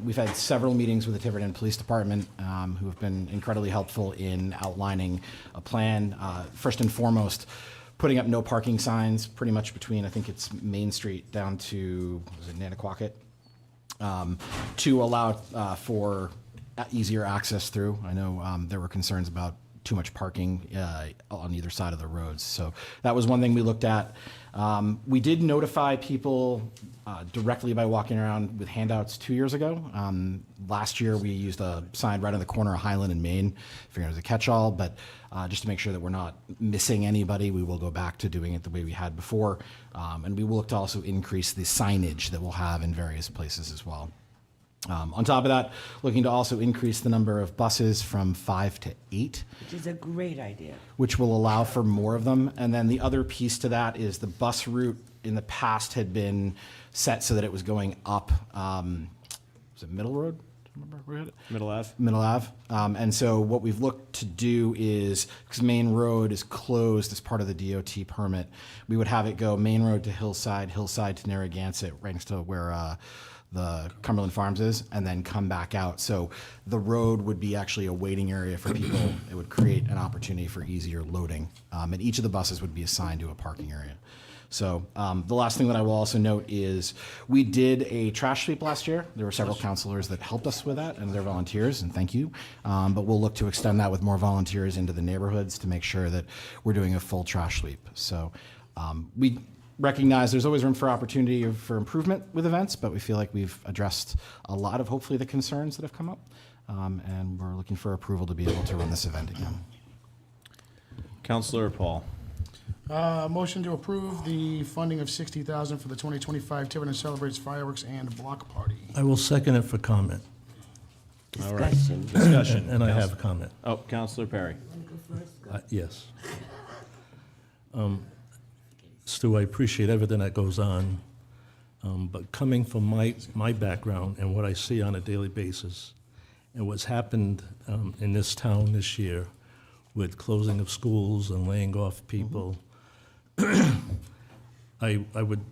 We've had several meetings with the Tiverton Police Department who have been incredibly helpful in outlining a plan. First and foremost, putting up no parking signs pretty much between, I think it's Main Street down to, was it Nantucket? To allow for easier access through. I know there were concerns about too much parking on either side of the roads. So that was one thing we looked at. We did notify people directly by walking around with handouts 2 years ago. Last year we used a sign right on the corner of Highland and Main, figuring it was a catch-all, but just to make sure that we're not missing anybody, we will go back to doing it the way we had before. And we will look to also increase the signage that we'll have in various places as well. On top of that, looking to also increase the number of buses from 5 to 8. Which is a great idea. Which will allow for more of them. And then the other piece to that is the bus route in the past had been set so that it was going up, was it Middle Road? Remember where we had it? Middle Ave. Middle Ave. And so what we've looked to do is, because Main Road is closed as part of the DOT permit, we would have it go Main Road to Hillside, Hillside to Narragansett, right next to where the Cumberland Farms is, and then come back out. So the road would be actually a waiting area for people. It would create an opportunity for easier loading. And each of the buses would be assigned to a parking area. So the last thing that I will also note is we did a trash sweep last year. There were several counselors that helped us with that, and they're volunteers, and thank you. But we'll look to extend that with more volunteers into the neighborhoods to make sure that we're doing a full trash sweep. So we recognize there's always room for opportunity for improvement with events, but we feel like we've addressed a lot of, hopefully, the concerns that have come up. And we're looking for approval to be able to run this event again. Councilor Paull. Motion to approve the funding of $60,000 for the 2025 Tiverton Celebrates Fireworks and Block Party. I will second it for comment. All right. Discussion. Discussion. And I Council- have a comment. Oh, Councilor Perry. Yes. Stu, I appreciate everything that goes on, but coming from my background and what I see on a daily basis, and what's happened in this town this year with closing of schools and laying off people, I would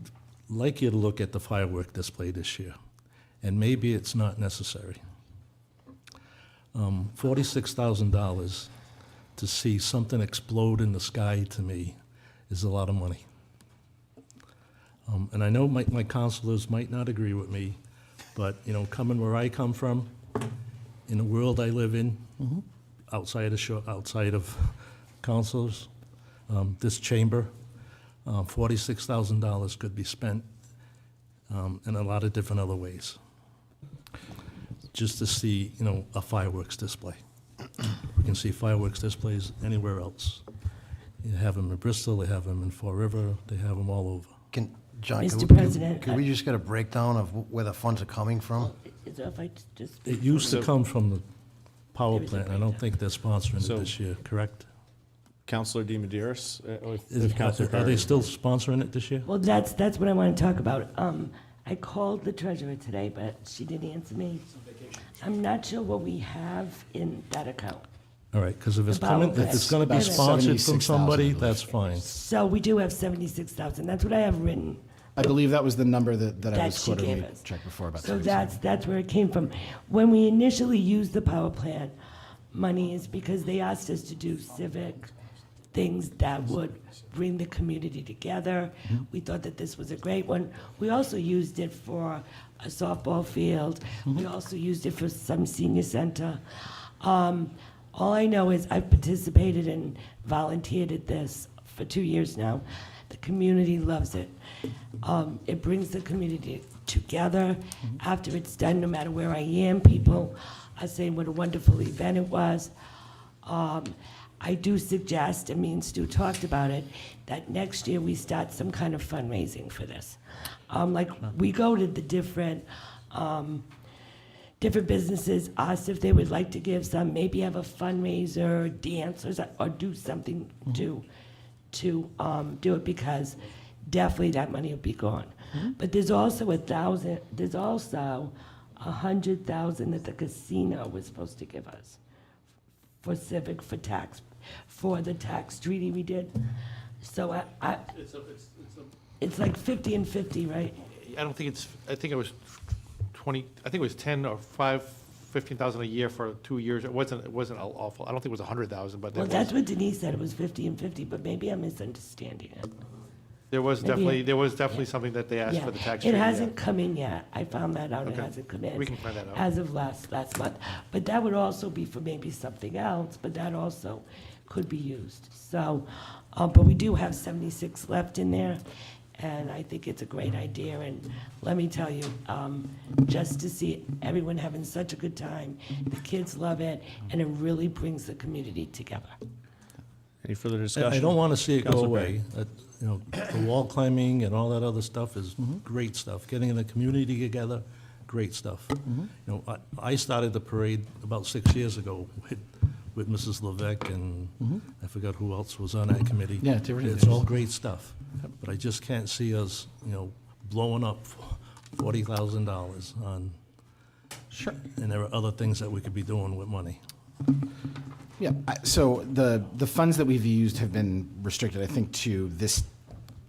like you to look at the firework display this year, and maybe it's not necessary. $46,000 to see something explode in the sky, to me, is a lot of money. And I know my counselors might not agree with me, but, you know, coming where I come from, in the world I live in, outside of councilors, this chamber, $46,000 could be spent in a lot of different other ways, just to see, you know, a fireworks display. We can see fireworks displays anywhere else. You have them in Bristol, they have them in Fall River, they have them all over. John, Mr. could President, we just get a breakdown of where the funds are coming from? Is it if I just? It used to come from the power There is a plant. I don't think they're sponsoring it So- this year, correct? Councilor deMedeiros. Are they still sponsoring it this year? Well, that's what I want to talk about. I called the treasurer today, but she didn't answer me. I'm not sure what we have in that account. All right, because if it's About coming, if it's going to be about sponsored from 76,000, somebody, I believe. that's fine. So we do have 76,000. That's what I have written. I believe that was the number that I That was she quoted when gave we us. checked before about So 37. that's where it came from. When we initially used the power plant money is because they asked us to do civic things that would bring the community together. We thought that this was a great one. We also used it for a softball field. We also used it for some senior center. All I know is I've participated and volunteered at this for 2 years now. The community loves it. It brings the community together. After it's done, no matter where I am, people are saying what a wonderful event it was. I do suggest, and me and Stu talked about it, that next year we start some kind of fundraising for this. Like, we go to the different businesses, ask if they would like to give some, maybe have a fundraiser, dance, or do something to do it, because definitely that money will be gone. But there's also $100,000 that the casino was supposed to give us for civic, for the tax treaty we did. So it's like 50 and 50, right? I don't think it's, I think it was 20, I think it was 10 or 15,000 a year for 2 years. It wasn't awful. I don't think it was 100,000, but Well, that's what Denise said, it was 50 and 50, but maybe I'm misunderstanding it. there was maybe- definitely something that they asked Yeah, for the tax. it treaty, yeah. hasn't come in yet. I found that out, it Okay. hasn't come in. We can find that out. As of last month. But that would also be for maybe something else, but that also could be used. So, but we do have 76 left in there, and I think it's a great idea. And let me tell you, just to see everyone having such a good time, the kids love it, and it really brings the community together. Any further I discussion? don't want to see it go Councilor away. You know, the wall climbing and all that other stuff is great stuff. Getting the community together, great stuff. You know, I started the parade about 6 years ago with Mrs. Levesque, and I forgot who else was on that committee. Yeah, Tiverton It's all Videos. great stuff, but I just can't see us, you know, blowing up $40,000 on. Sure. And there are other things that we could be doing with money. Yeah, so the funds that we've used have been restricted, I think, to this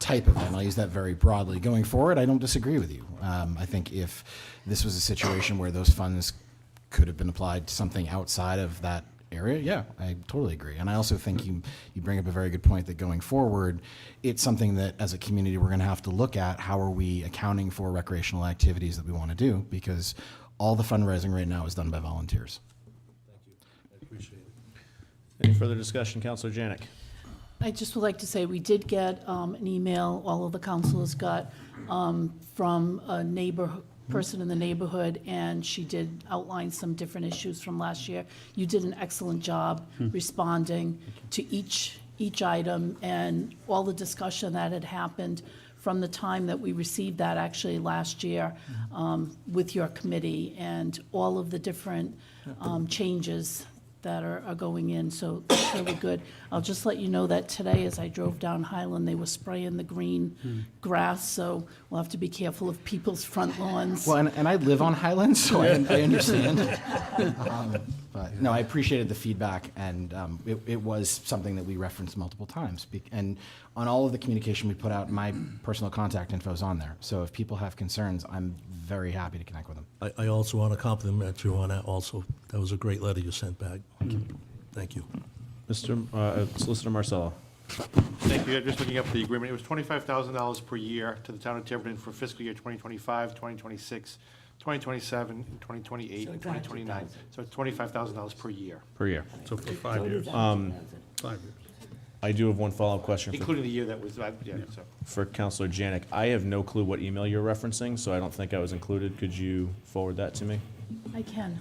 type of event. I'll use that very broadly. Going forward, I don't disagree with you. I think if this was a situation where those funds could have been applied to something outside of that area, yeah, I totally agree. And I also think you bring up a very good point that going forward, it's something that as a community we're going to have to look at. How are we accounting for recreational activities that we want to do? Because all the fundraising right now is done by volunteers. Thank you. I appreciate it. Any further discussion, Councilor Janick? I just would like to say, we did get an email, all of the councilors got, from a person in the neighborhood, and she did outline some different issues from last year. You did an excellent job responding to each item and all the discussion that had happened from the time that we received that actually last year with your committee, and all of the different changes that are going in, so that's really good. I'll just let you know that today, as I drove down Highland, they were spraying the green grass, so we'll have to be careful of people's front lawns. Well, and I live on Highland, so I understand. But no, I appreciated the feedback, and it was something that we referenced multiple times. And on all of the communication we put out, my personal contact info is on there. So if people have concerns, I'm very happy to connect with them. I also want to compliment you on that also. That was a great letter you sent back. Thank you. Mr. Solicitor Marcello. Thank you. Just looking up the agreement, it was $25,000 per year to the town of Tiverton for fiscal year 2025, 2026, 2027, and 2028, and 2029. So it's $25,000 per year. Per year. So for 5 years. 5 years. I do have one follow-up question Including the year that was, yeah, so. for Councilor Janick. I have no clue what email you're referencing, so I don't think I was included. Could you forward that to me? I can.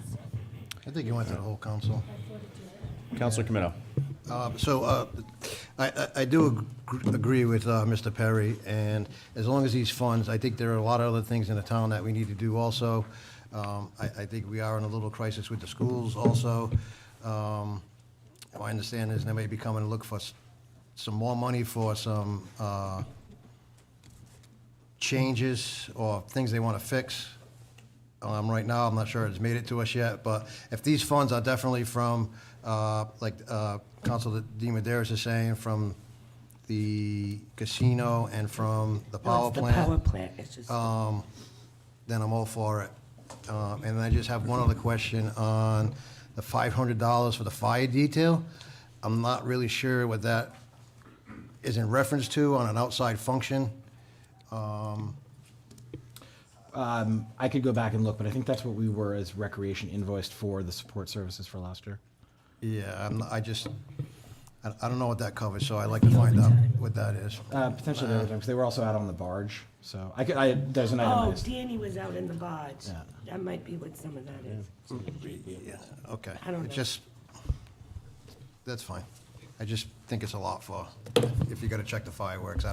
I think you went to the whole council. Councilor Committo. I do agree with Mr. Perry, and as long as these funds, I think there are a lot of other things in the town that we need to do also. I think we are in a little crisis with the schools also. My understanding is they may be coming to look for some more money for some changes or things they want to fix. Right now, I'm not sure it's made it to us yet, but if these funds are definitely from, like Councilor deMedeiros is saying, from the casino and from the power plant. The power plant, it's just. Then I'm all for it. And I just have one other question on the $500 for the fire detail. I'm not really sure what that is in reference to on an outside function. I could go back and look, but I think that's what we were as recreation invoiced for the support services for last year. Yeah, I don't know what that covers, so I'd like to find out what that is. Potentially the other times. They were also out on the barge, so there's an item. Oh, Danny was out in the barge. Yeah. That might be what some of that is. Yeah, okay. I don't know. That's fine. I just think it's a lot for, if you gotta check the fireworks.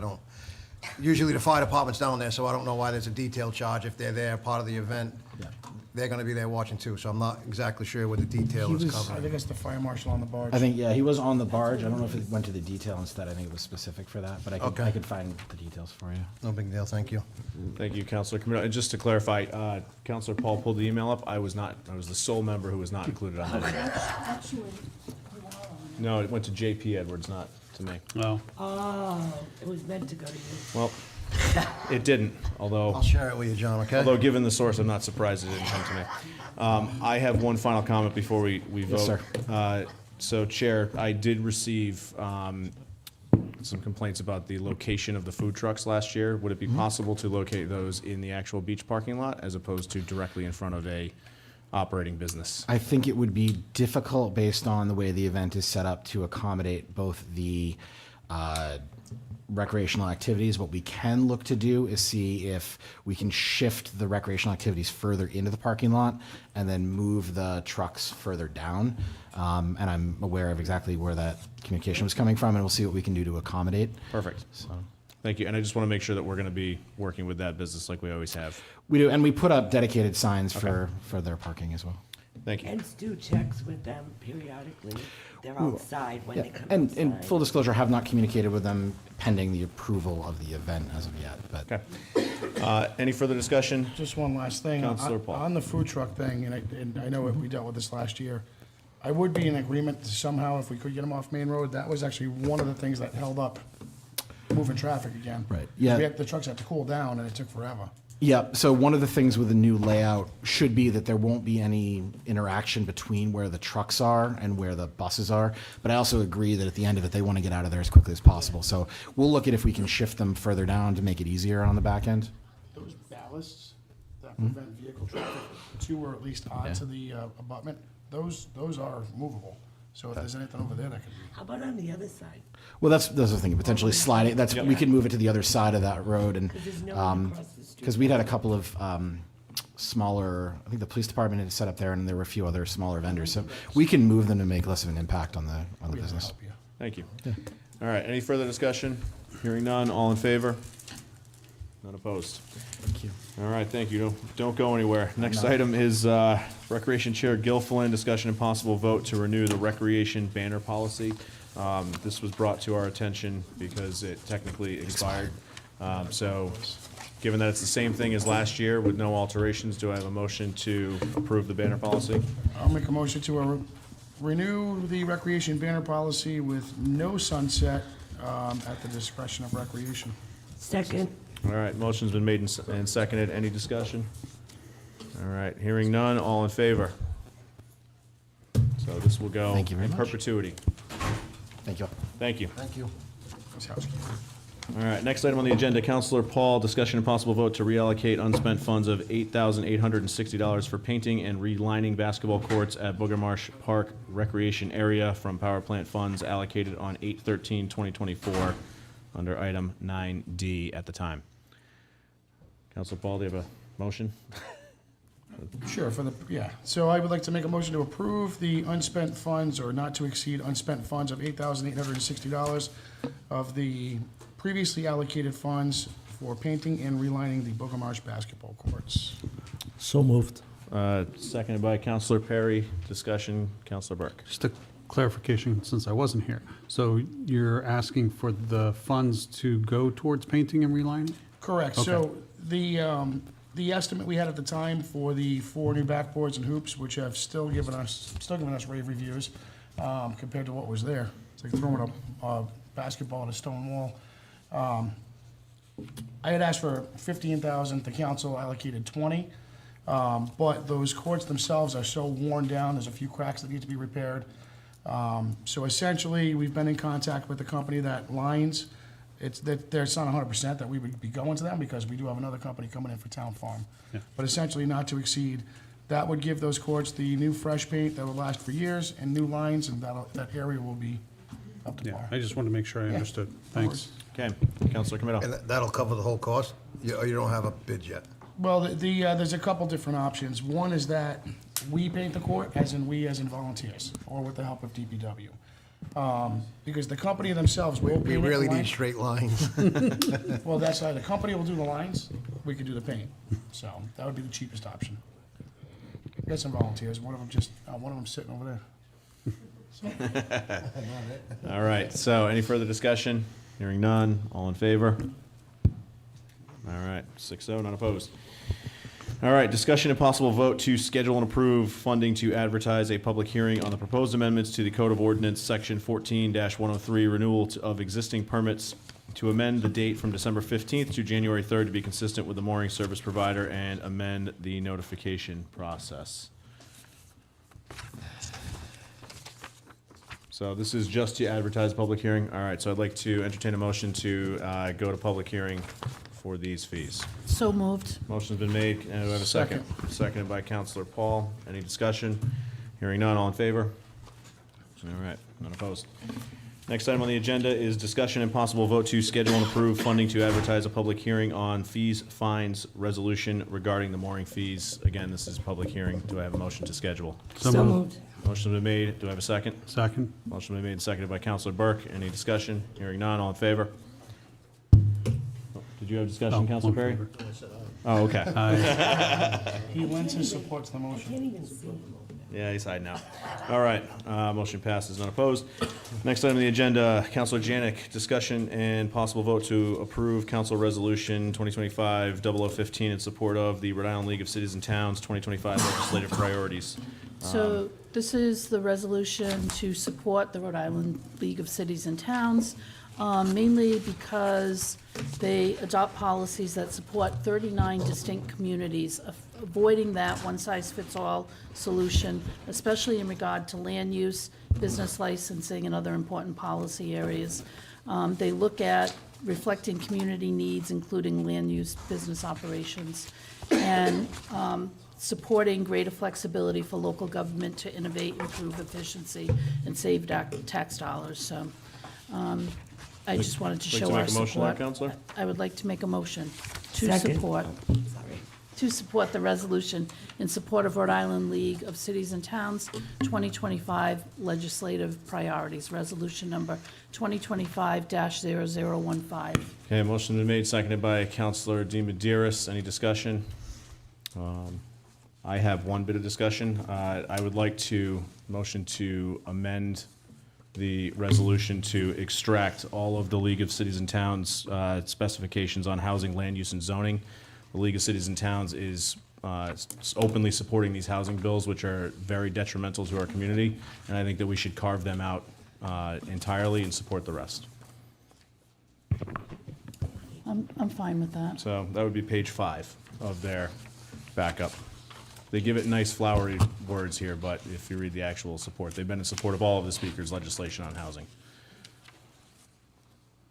Usually the fire department's down there, so I don't know why there's a detail charge if they're there, part of the event. Yeah. They're gonna be there watching too, so I'm not exactly sure what the detail He is was, I covering. think it's the fire marshal on the barge. I think, yeah, he was on the barge. I don't know if it went to the detail instead. I think it was specific for that, but Okay. I could find the details for you. No big deal, thank you. Thank you, Councilor Committo. And just to clarify, Councilor Paull pulled the email up. I was the sole member who was not included on that email. Actually, No, it went to JP Edwards, not to me. Well, Oh, it was meant to go to you. Well, it didn't, although. I'll share it with you, John, okay? Although, given the source, I'm not surprised it didn't come to me. I have one final comment before we vote. Yes, sir. So, Chair, I did receive some complaints about the location of the food trucks last year. Would it be possible to locate those in the actual beach parking lot as opposed to directly in front of a operating business? I think it would be difficult based on the way the event is set up to accommodate both the recreational activities. What we can look to do is see if we can shift the recreational activities further into the parking lot and then move the trucks further down. And I'm aware of exactly where that communication was coming from, and we'll see what we can do to accommodate. Perfect. So. Thank you. And I just want to make sure that we're going to be working with that business like we always have. We do, and we put up dedicated signs for their parking as well. Thank you. And do checks with them periodically. They're outside when Yeah, they come and outside. full disclosure, have not communicated with them pending the approval of the event as of yet. But Okay. Any further discussion? Just one last thing. Councilor Paull. On the food truck thing, and I know we dealt with this last year, I would be in agreement to somehow, if we could get them off Main Road, that was actually one of the things that held up moving traffic again. Right, yeah. The trucks had to cool down, and it took forever. Yeah, so one of the things with the new layout should be that there won't be any interaction between where the trucks are and where the buses are. But I also agree that at the end of it, they want to get out of there as quickly as possible. So we'll look at if we can shift them further down to make it easier on the back end. Those ballasts that prevent vehicle traffic to or at least onto the abutment, those are movable. So if there's anything over there that could be. How about on the other side? Well, that's the thing, potentially sliding, we could move it to the other side of that road and, Because there's no one across the street. because we'd had a couple of smaller, I think the police department had set up there and there were a few other smaller vendors. So we can move them to make less of an impact on the business. Thank you. All right, any further discussion? Hearing none, all in favor? None opposed? Thank you. All right, thank you. Don't go anywhere. Next item is Recreation Chair Gilfillen, discussion and possible vote to renew the recreation banner policy. This was brought to our attention because it technically expired. So, given that it's the same thing as last year with no alterations, do I have a motion to approve the banner policy? I'll make a motion to renew the recreation banner policy with no sunset at the discretion of recreation. Second. All right, motion's been made and seconded. Any discussion? All right, hearing none, all in favor? So this will go Thank you very in much. perpetuity. Thank you. Thank you. Thank you. That's housekeeping. All right, next item on the agenda, Councilor Paull, discussion and possible vote to reallocate unspent funds of $8,860 for painting and relining basketball courts at Bulgarmarsh Park Recreation Area from power plant funds allocated on 8/13/2024 under item 9D at the time. Councilor Paull, do you have a motion? Sure, so I would like to make a motion to approve the unspent funds, or not to exceed unspent funds of $8,860 of the previously allocated funds for painting and relining the Bulgarmarsh basketball courts. So moved. Seconded by Councilor Perry. Discussion, Councilor Burk. Just a clarification, since I wasn't here. So you're asking for the funds to go towards painting and relining? Correct. Okay. So the estimate we had at the time for the 4 new backboards and hoops, which have still given us rave reviews compared to what was there. It's like throwing a basketball at a stone wall. I had asked for 15,000. The council allocated 20. But those courts themselves are so worn down. There's a few cracks that need to be repaired. So essentially, we've been in contact with the company that lines. It's not 100% that we would be going to them, because we do have another company coming in for Town Farm. Yeah. But essentially, not to exceed, that would give those courts the new fresh paint that will last for years, and new lines, and that area will be up to Yeah, par. I just wanted to make sure I understood. Thanks. Okay, Councilor Committo. And that'll cover the whole cost? You don't have a bid yet? Well, there's a couple different options. One is that we paint the court, as in volunteers, or with the help of DPW. Because the company themselves will paint We it. really line- need straight lines. Well, that's how the company will do the lines, we could do the paint. So that would be the cheapest option. We got some volunteers, one of them sitting over there. All right, so any further discussion? Hearing none, all in favor? All right, 6-0, none opposed. All right, discussion and possible vote to schedule and approve funding to advertise a public hearing on the proposed amendments to the Code of Ordinance Section 14-103, renewal of existing permits, to amend the date from December 15th to January 3rd to be consistent with the mooring service provider, and amend the notification process. So this is just to advertise public hearing. All right, so I'd like to entertain a motion to go to public hearing for these fees. So moved. Motion's been made, and do I have a second? Seconded by Councilor Paull. Any discussion? Hearing none, all in favor? All right, none opposed. Next item on the agenda is discussion and possible vote to schedule and approve funding to advertise a public hearing on fees, fines, resolution regarding the mooring fees. Again, this is a public hearing. Do I have a motion to schedule? So moved. Motion's been made. Do I have a second? Second? Motion been made and seconded by Councilor Burke. Any discussion? Hearing none, all in favor? Did you have discussion, Councilor Perry? Oh, okay. He lends his support to the Can't motion. even see him. Yeah, he's hiding out. All right, motion passes, none opposed. Next item on the agenda, Councilor Janick, discussion and possible vote to approve Council Resolution 2025-0015 in support of the Rhode Island League of Cities and Towns 2025 legislative priorities. So this is the resolution to support the Rhode Island League of Cities and Towns. mainly because they adopt policies that support 39 distinct communities, avoiding that one-size-fits-all solution, especially in regard to land use, business licensing, and other important policy areas. They look at reflecting community needs, including land use, business operations, and supporting greater flexibility for local government to innovate, improve efficiency, and save tax dollars. So I just wanted to Like show to our make a motion there, support. Counselor? I would like to make a motion to Second. support, Sorry. to support the resolution in support of Rhode Island League of Cities and Towns 2025 legislative priorities, resolution number 2025-0015. Okay, motion been made, seconded by Councilor deMedeiros. Any discussion? I have one bit of discussion. I would like to motion to amend the resolution to extract all of the League of Cities and Towns specifications on housing, land use, and zoning. The League of Cities and Towns is openly supporting these housing bills, which are very detrimental to our community, and I think that we should carve them out entirely and support the rest. I'm fine with that. So that would be page 5 of their backup. They give it nice flowery words here, but if you read the actual support, they've been in support of all of the speaker's legislation on housing.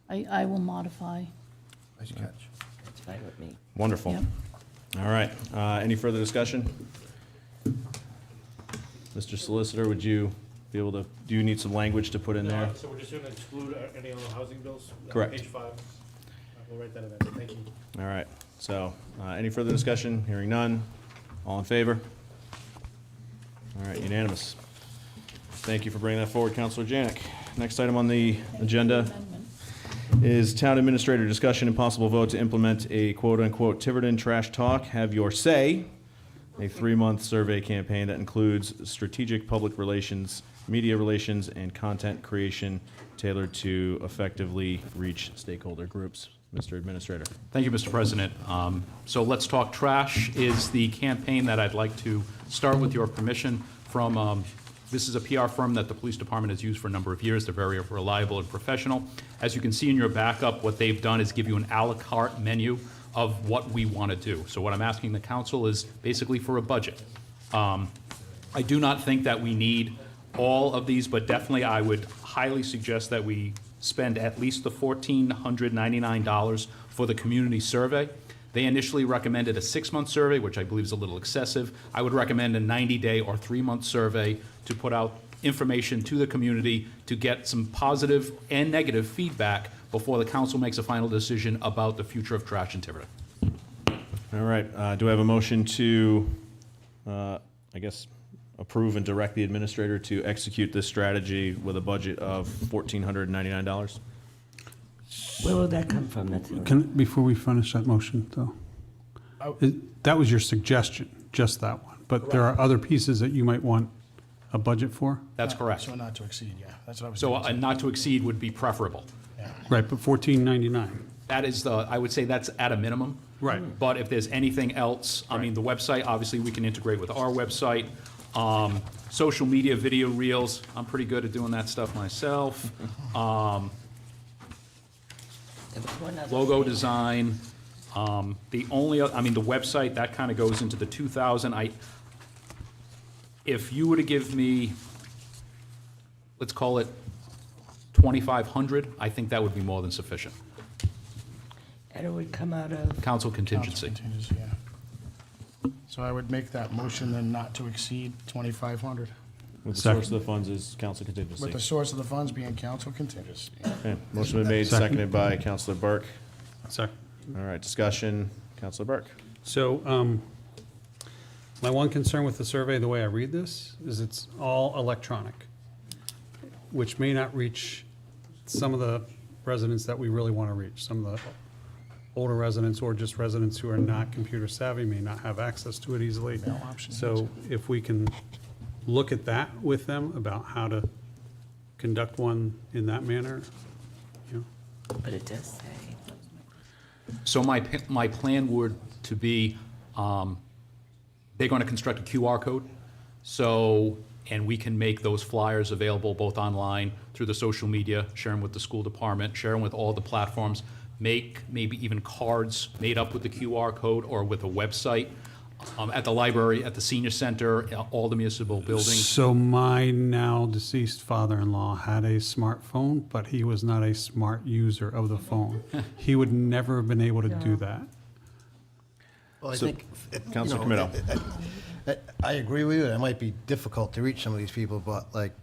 I will modify. Nice catch. That's fine with me. Wonderful. Yep. All right, any further discussion? Mr. Solicitor, would you be able to, do you need some language to put in there? So we're just going to exclude any other housing bills? Correct. Page 5. We'll write that in there. Thank you. All right, so, any further discussion? Hearing none. All in favor? All right, unanimous. Thank you for bringing that forward, Councilor Janick. Next item on the agenda Amendment. is Town Administrator discussion and possible vote to implement a quote-unquote Tiverton Trash Talk, Have Your Say, a 3-month survey campaign that includes strategic public relations, media relations, and content creation tailored to effectively reach stakeholder groups. Mr. Administrator. Thank you, Mr. President. So Let's Talk Trash is the campaign that I'd like to start with your permission from. This is a PR firm that the police department has used for a number of years. They're very reliable and professional. As you can see in your backup, what they've done is give you an a la carte menu of what we want to do. So what I'm asking the council is basically for a budget. I do not think that we need all of these, but definitely I would highly suggest that we spend at least the $1,499 for the community survey. They initially recommended a 6-month survey, which I believe is a little excessive. I would recommend a 90-day or 3-month survey to put out information to the community to get some positive and negative feedback before the council makes a final decision about the future of trash in Tiverton. All right, do I have a motion to, approve and direct the administrator to execute this strategy with a budget of $1,499? Where will that come from? That's Before we finish that motion, though, that was your suggestion, just that one. But there are other pieces that you might want a budget for? That's correct. So not to exceed, yeah. That's what I was So thinking. a not to exceed would be preferable. Right, but $1,499. That is I would say that's at a minimum. Right. But if there's anything else, I mean, the website, obviously, we can integrate with our website. Social media, video reels, I'm pretty good at doing that stuff myself. Logo design, the website, that kind of goes into the 2,000. If you were to give me, let's call it 2,500, I think that would be more than sufficient. And it would come out of, Council contingency. Council contingency, yeah. So I would make that motion then not to exceed 2,500, With the source of the funds is council contingency. with the source of the funds being council contingency. Okay, motion been made, Second. seconded by Councilor Burke. Second. All right, discussion, Councilor Burke. So, my one concern with the survey, the way I read this, is it's all electronic, which may not reach some of the residents that we really want to reach. Some of the older residents or just residents who are not computer savvy may not have access to it easily. No option. So if we can look at that with them about how to conduct one in that manner, you know. but it does say. So my plan would to be, they're going to construct a QR code. So and we can make those flyers available both online, through the social media, share them with the school department, share them with all the platforms, make maybe even cards made up with the QR code or with a website, at the library, at the senior center, all the municipal buildings. So my now deceased father-in-law had a smartphone, but he was not a smart user of the phone. He would never have been able to do that. Well, I So, think, Councilor Committo. I agree with you. It might be difficult to reach some of these people, but like,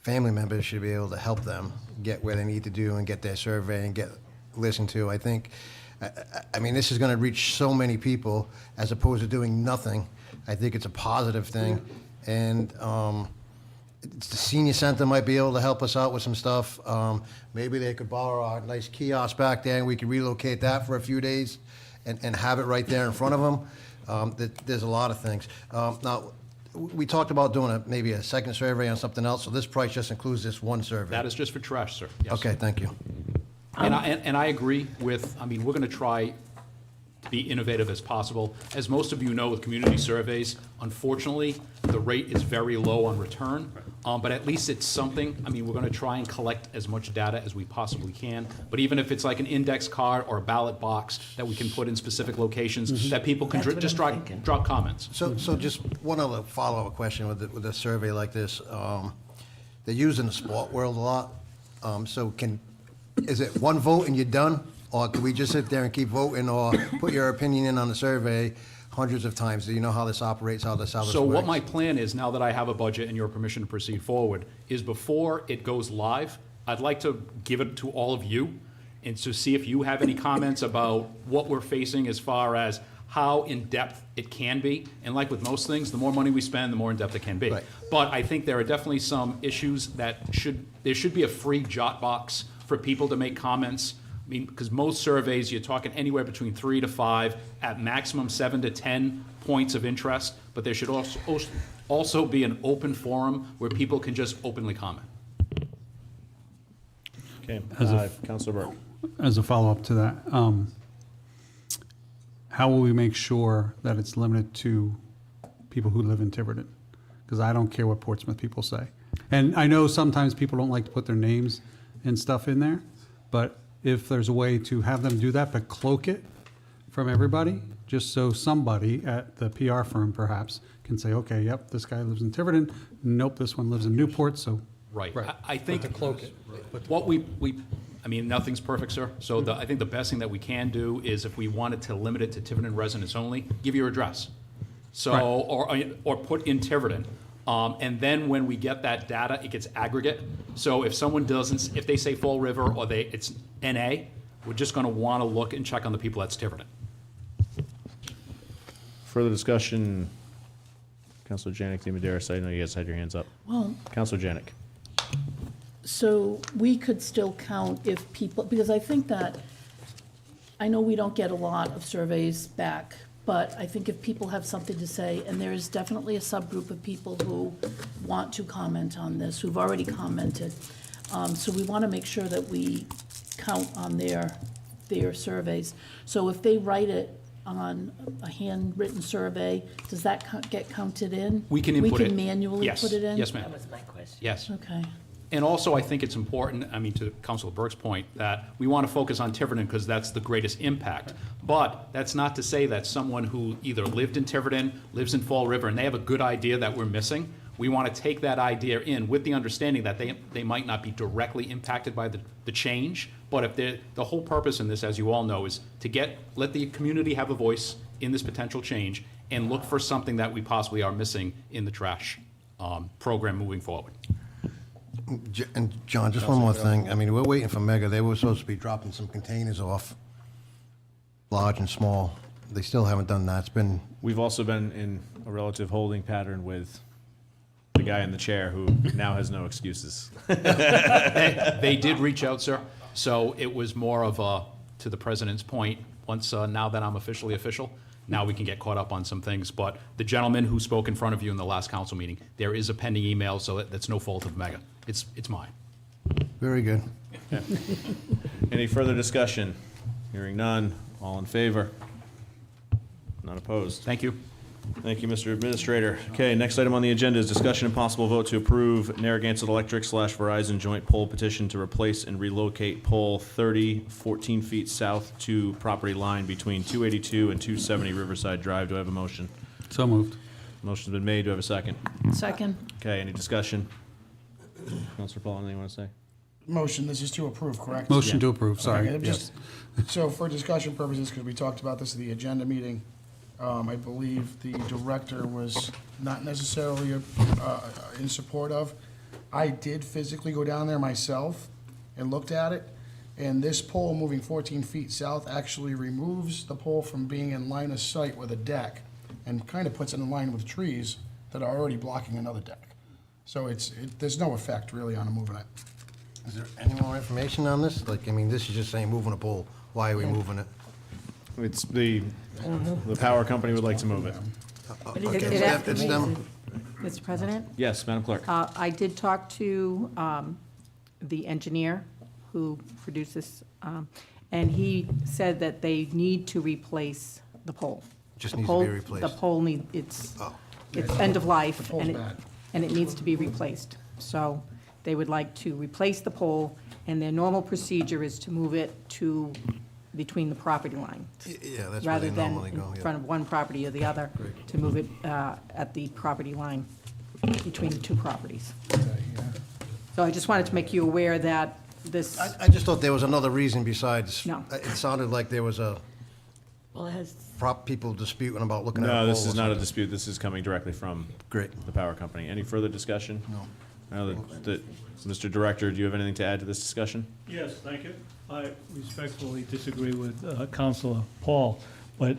family members should be able to help them get where they need to do and get their survey and get listened to. I think, I mean, this is going to reach so many people as opposed to doing nothing. I think it's a positive thing. And the senior center might be able to help us out with some stuff. Maybe they could borrow our nice kiosk back there and we could relocate that for a few days and have it right there in front of them. There's a lot of things. Now, we talked about doing maybe a second survey on something else, so this price just includes this one survey. That is just for trash, sir. Yes. Okay, thank you. And I agree with, I mean, we're going to try to be innovative as possible. As most of you know, with community surveys, unfortunately, the rate is very low on return, but at least it's something. I mean, we're going to try and collect as much data as we possibly can, but even if it's like an index card or a ballot box that we can put in specific locations, that people can just drop comments. So just one other follow-up question with a survey like this. They're used in the sport world a lot, so is it one vote and you're done? Or can we just sit there and keep voting or put your opinion in on the survey hundreds of times? Do you know how this operates, how this works? So what my plan is, now that I have a budget and your permission to proceed forward, is before it goes live, I'd like to give it to all of you and to see if you have any comments about what we're facing as far as how in-depth it can be. And like with most things, the more money we spend, the more in-depth it can be. Right. But I think there are definitely some issues that there should be a free jot box for people to make comments. I mean, because most surveys, you're talking anywhere between 3 to 5, at maximum 7 to 10 points of interest, but there should also be an open forum where people can just openly comment. Okay, Councilor Burke. As a follow-up to that, how will we make sure that it's limited to people who live in Tiverton? Because I don't care what Portsmouth people say. And I know sometimes people don't like to put their names and stuff in there, but if there's a way to have them do that, but cloak it from everybody, just so somebody at the PR firm perhaps can say, okay, yep, this guy lives in Tiverton, nope, this one lives in Newport, so. Right. I think to cloak it. What we I mean, nothing's perfect, sir. So I think the best thing that we can do is, if we wanted to limit it to Tiverton residents only, give your address. So, or put in Tiverton. And then when we get that data, it gets aggregate. So if someone doesn't, if they say Fall River or it's NA, we're just going to want to look and check on the people that's Tiverton. Further discussion, Councilor Janick, deMedeiros, I know you guys had your hands up. Well, Councilor Janick. so we could still count if people, because I think that, I know we don't get a lot of surveys back, but I think if people have something to say, and there is definitely a subgroup of people who want to comment on this, who've already commented. So we want to make sure that we count on their surveys. So if they write it on a handwritten survey, does that get counted in? We can input it. We can manually Yes. put it in? Yes, ma'am. That was my question. Yes. Okay. And also, I think it's important, I mean, to Councilor Burke's point, that we want to focus on Tiverton because that's the greatest impact. But that's not to say that someone who either lived in Tiverton, lives in Fall River, and they have a good idea that we're missing, we want to take that idea in with the understanding that they might not be directly impacted by the change. But if the whole purpose in this, as you all know, is to let the community have a voice in this potential change and look for something that we possibly are missing in the trash program moving forward. And John, just one more thing. I mean, we're waiting for Mega. They were supposed to be dropping some containers off, large and small. They still haven't done that. We've also been in a relative holding pattern with the guy in the chair who now has no excuses. They did reach out, sir. So it was more of to the president's point, once now that I'm officially official, now we can get caught up on some things. But the gentleman who spoke in front of you in the last council meeting, there is a pending email, so that's no fault of Mega. It's mine. Very good. Yeah. Any further discussion? Hearing none. All in favor? None opposed. Thank you. Thank you, Mr. Administrator. Okay, next item on the agenda is discussion and possible vote to approve Narragansett Electric / Verizon Joint Pole Petition to replace and relocate pole 14 feet south to property line between 282 and 270 Riverside Drive. Do I have a motion? So moved. Motion's been made. Do I have a second? Second. Okay, any discussion? Councilor Paull, anything you want to say? Motion, this is to approve, correct? Motion to approve, sorry. Okay, Yes. So for discussion purposes, because we talked about this at the agenda meeting, I believe the director was not necessarily in support of. I did physically go down there myself and looked at it, and this pole moving 14 feet south actually removes the pole from being in line of sight with a deck and kind of puts it in line with trees that are already blocking another deck. So there's no effect really on moving it. Is there any more information on this? Like, I mean, this is just saying moving a pole. Why are we moving it? It's the power company would like to move it. Okay, It it's them. Mr. President? Yes, Madam Clerk. I did talk to the engineer who produced this, and he said that they need to replace the pole. Just The needs to pole- be replaced. The pole it's Oh. end of life, The pole's and bad. and it needs to be replaced. So they would like to replace the pole, and their normal procedure is to move it to between the property lines. Yeah, that's where they normally go, Rather than in yeah. front of one property or the other, to move it at the property line between the two properties. So I just wanted to make you aware that this, I just thought there was another reason besides. No. It sounded like there was a Well, it has, people disputing about looking at a pole. No, this is or not a something. dispute. This is coming directly from Great. the power company. Any further discussion? No. Mr. Director, do you have anything to add to this discussion? Yes, thank you. I respectfully disagree with Councilor Paull, but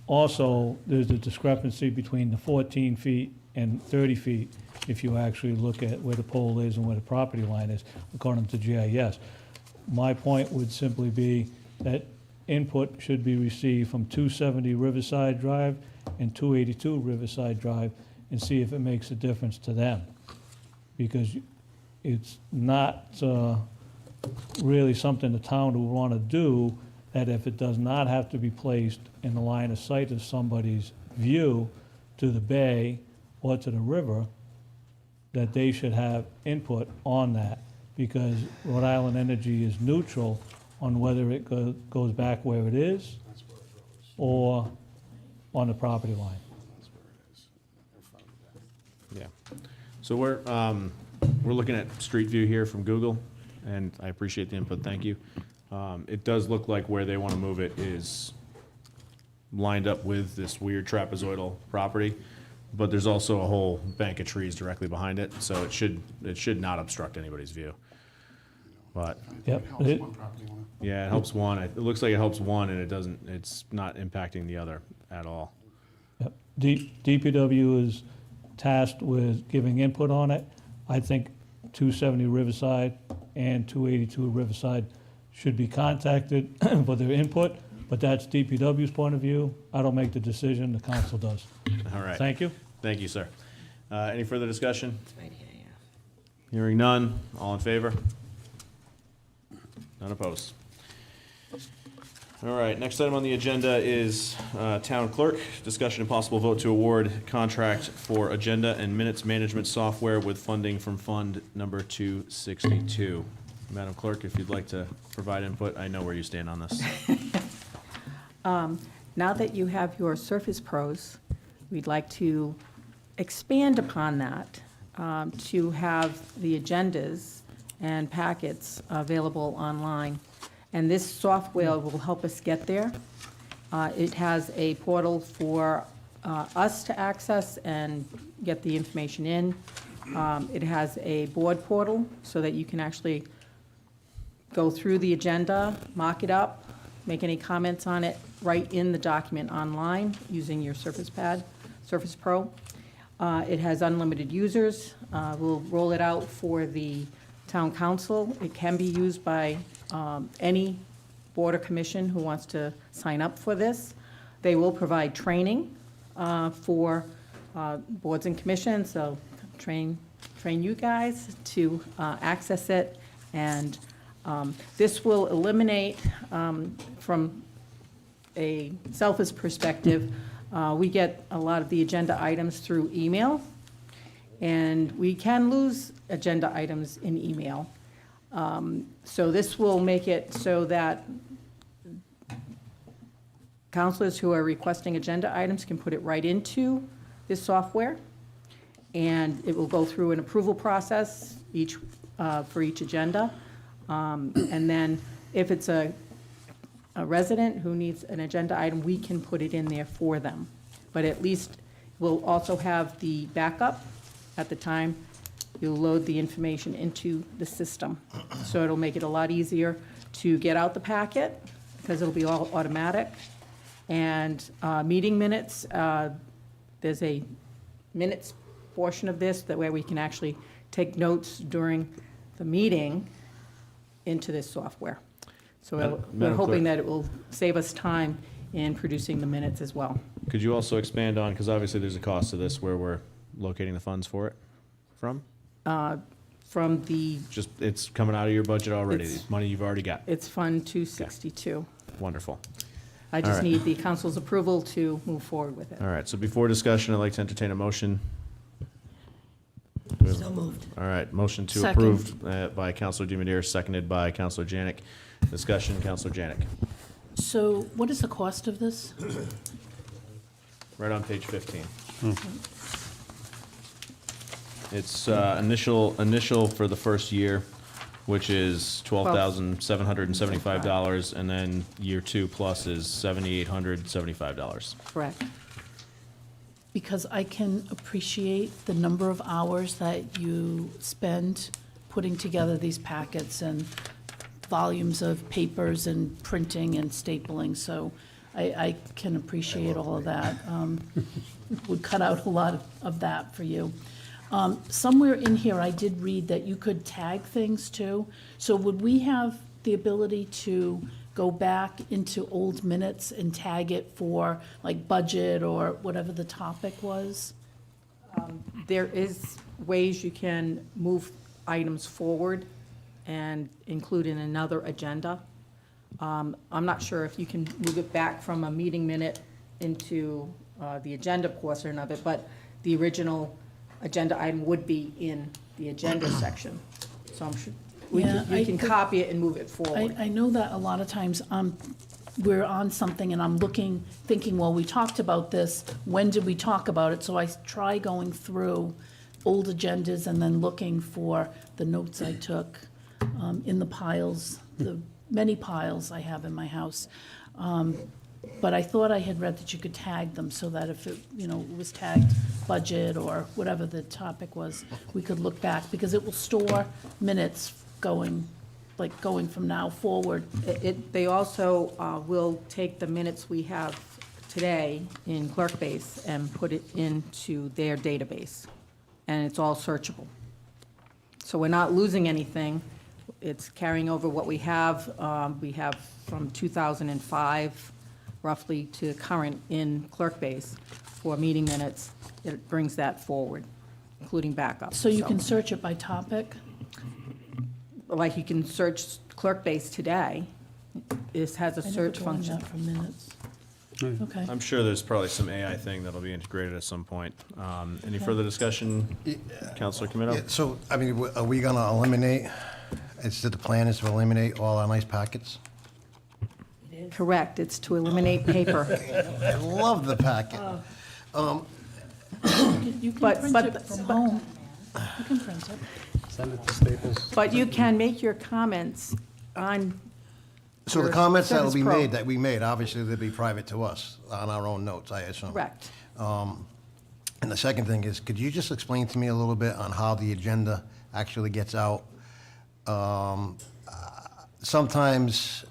also there's a discrepancy between the 14 feet and 30 feet if you actually look at where the pole is and where the property line is, according to GIS. My point would simply be that input should be received from 270 Riverside Drive and 282 Riverside Drive and see if it makes a difference to them. Because it's not really something the town would want to do, that if it does not have to be placed in the line of sight of somebody's view to the bay or to the river, that they should have input on that, because Rhode Island Energy is neutral on whether it goes back where it is or on the property line. Yeah. So we're looking at Street View here from Google, and I appreciate the input, thank you. It does look like where they want to move it is lined up with this weird trapezoidal property, but there's also a whole bank of trees directly behind it, so it should not obstruct anybody's view. But, Yep. yeah, it helps one. It looks like it helps one, and it's not impacting the other at all. Yep. DPW is tasked with giving input on it. I think 270 Riverside and 282 Riverside should be contacted for their input, but that's DPW's point of view. I don't make the decision, the council does. All right. Thank you. Thank you, sir. Any further discussion? Hearing none, all in favor? None opposed. All right, next item on the agenda is Town Clerk. Discussion and possible vote to award contract for agenda and minutes management software with funding from Fund Number 262. Madam Clerk, if you'd like to provide input, I know where you stand on this. now that you have your Surface Pros, we'd like to expand upon that to have the agendas and packets available online. And this software will help us get there. It has a portal for us to access and get the information in. It has a board portal so that you can actually go through the agenda, mock it up, make any comments on it right in the document online using your Surface Pro. It has unlimited users. We'll roll it out for the town council. It can be used by any board or commission who wants to sign up for this. They will provide training for boards and commissions, so train you guys to access it. And this will eliminate, from a selfish perspective, We get a lot of the agenda items through email, and we can lose agenda items in email. So this will make it so that councilors who are requesting agenda items can put it right into this software, and it will go through an approval process for each agenda. And then if it's a resident who needs an agenda item, we can put it in there for them. But at least we'll also have the backup at the time you'll load the information into the system. So it'll make it a lot easier to get out the packet, because it'll be all automatic. And meeting minutes, there's a minutes portion of this, that way we can actually take notes during the meeting into this software. So we're Madam hoping Clerk. that it will save us time in producing the minutes as well. Could you also expand on, because obviously there's a cost to this, where we're locating the funds for it from? From the, Just, it's coming out of your budget already, It's- money you've already got. it's Fund 262. Wonderful. I All just right. need the council's approval to move forward with it. All right, so before discussion, I'd like to entertain a motion. So moved. All right, motion to Second. approve by Councilor deMedeiros, seconded by Councilor Janick. Discussion, Councilor Janick. So what is the cost of this? Right on page 15. It's initial for the first year, which is $12,775, and then year 2 plus is $7,875. Correct. Because I can appreciate the number of hours that you spend putting together these packets and volumes of papers and printing and stapling, so I can appreciate all of that. Would cut out a lot of that for you. Somewhere in here, I did read that you could tag things too. So would we have the ability to go back into old minutes and tag it for like budget or whatever the topic was? There is ways you can move items forward and include in another agenda. I'm not sure if you can move it back from a meeting minute into the agenda portion of it, but the original agenda item would be in the agenda section. So I'm sure, Yeah, you can copy it and move it forward. I know that a lot of times we're on something and I'm thinking, well, we talked about this, when did we talk about it? So I try going through old agendas and then looking for the notes I took in the piles, the many piles I have in my house. But I thought I had read that you could tag them so that if it, was tagged budget or whatever the topic was, we could look back, because it will store minutes going from now forward. They also will take the minutes we have today in Clerk base and put it into their database, and it's all searchable. So we're not losing anything. It's carrying over what we have. We have from 2005 roughly to current in Clerk base for meeting minutes. It brings that forward, including backup. So you can search it by topic? Like you can search Clerk base today. This has a I never search done function. that for minutes. Okay. I'm sure there's probably some AI thing that'll be integrated at some point. Any further discussion? Councilor Committo? Yeah, so, I mean, are we gonna eliminate, the plan is to eliminate all our nice packets? Correct, it's to eliminate paper. I love the packet. You can But- print but- it from home. You can print it. Send it to Staples. But you can make your comments on So the your comments that'll Service be Pro. made, that we made, obviously they'll be private to us on our own notes, I assume. Correct. And the second thing is, could you just explain to me a little bit on how the agenda actually gets out? Sometimes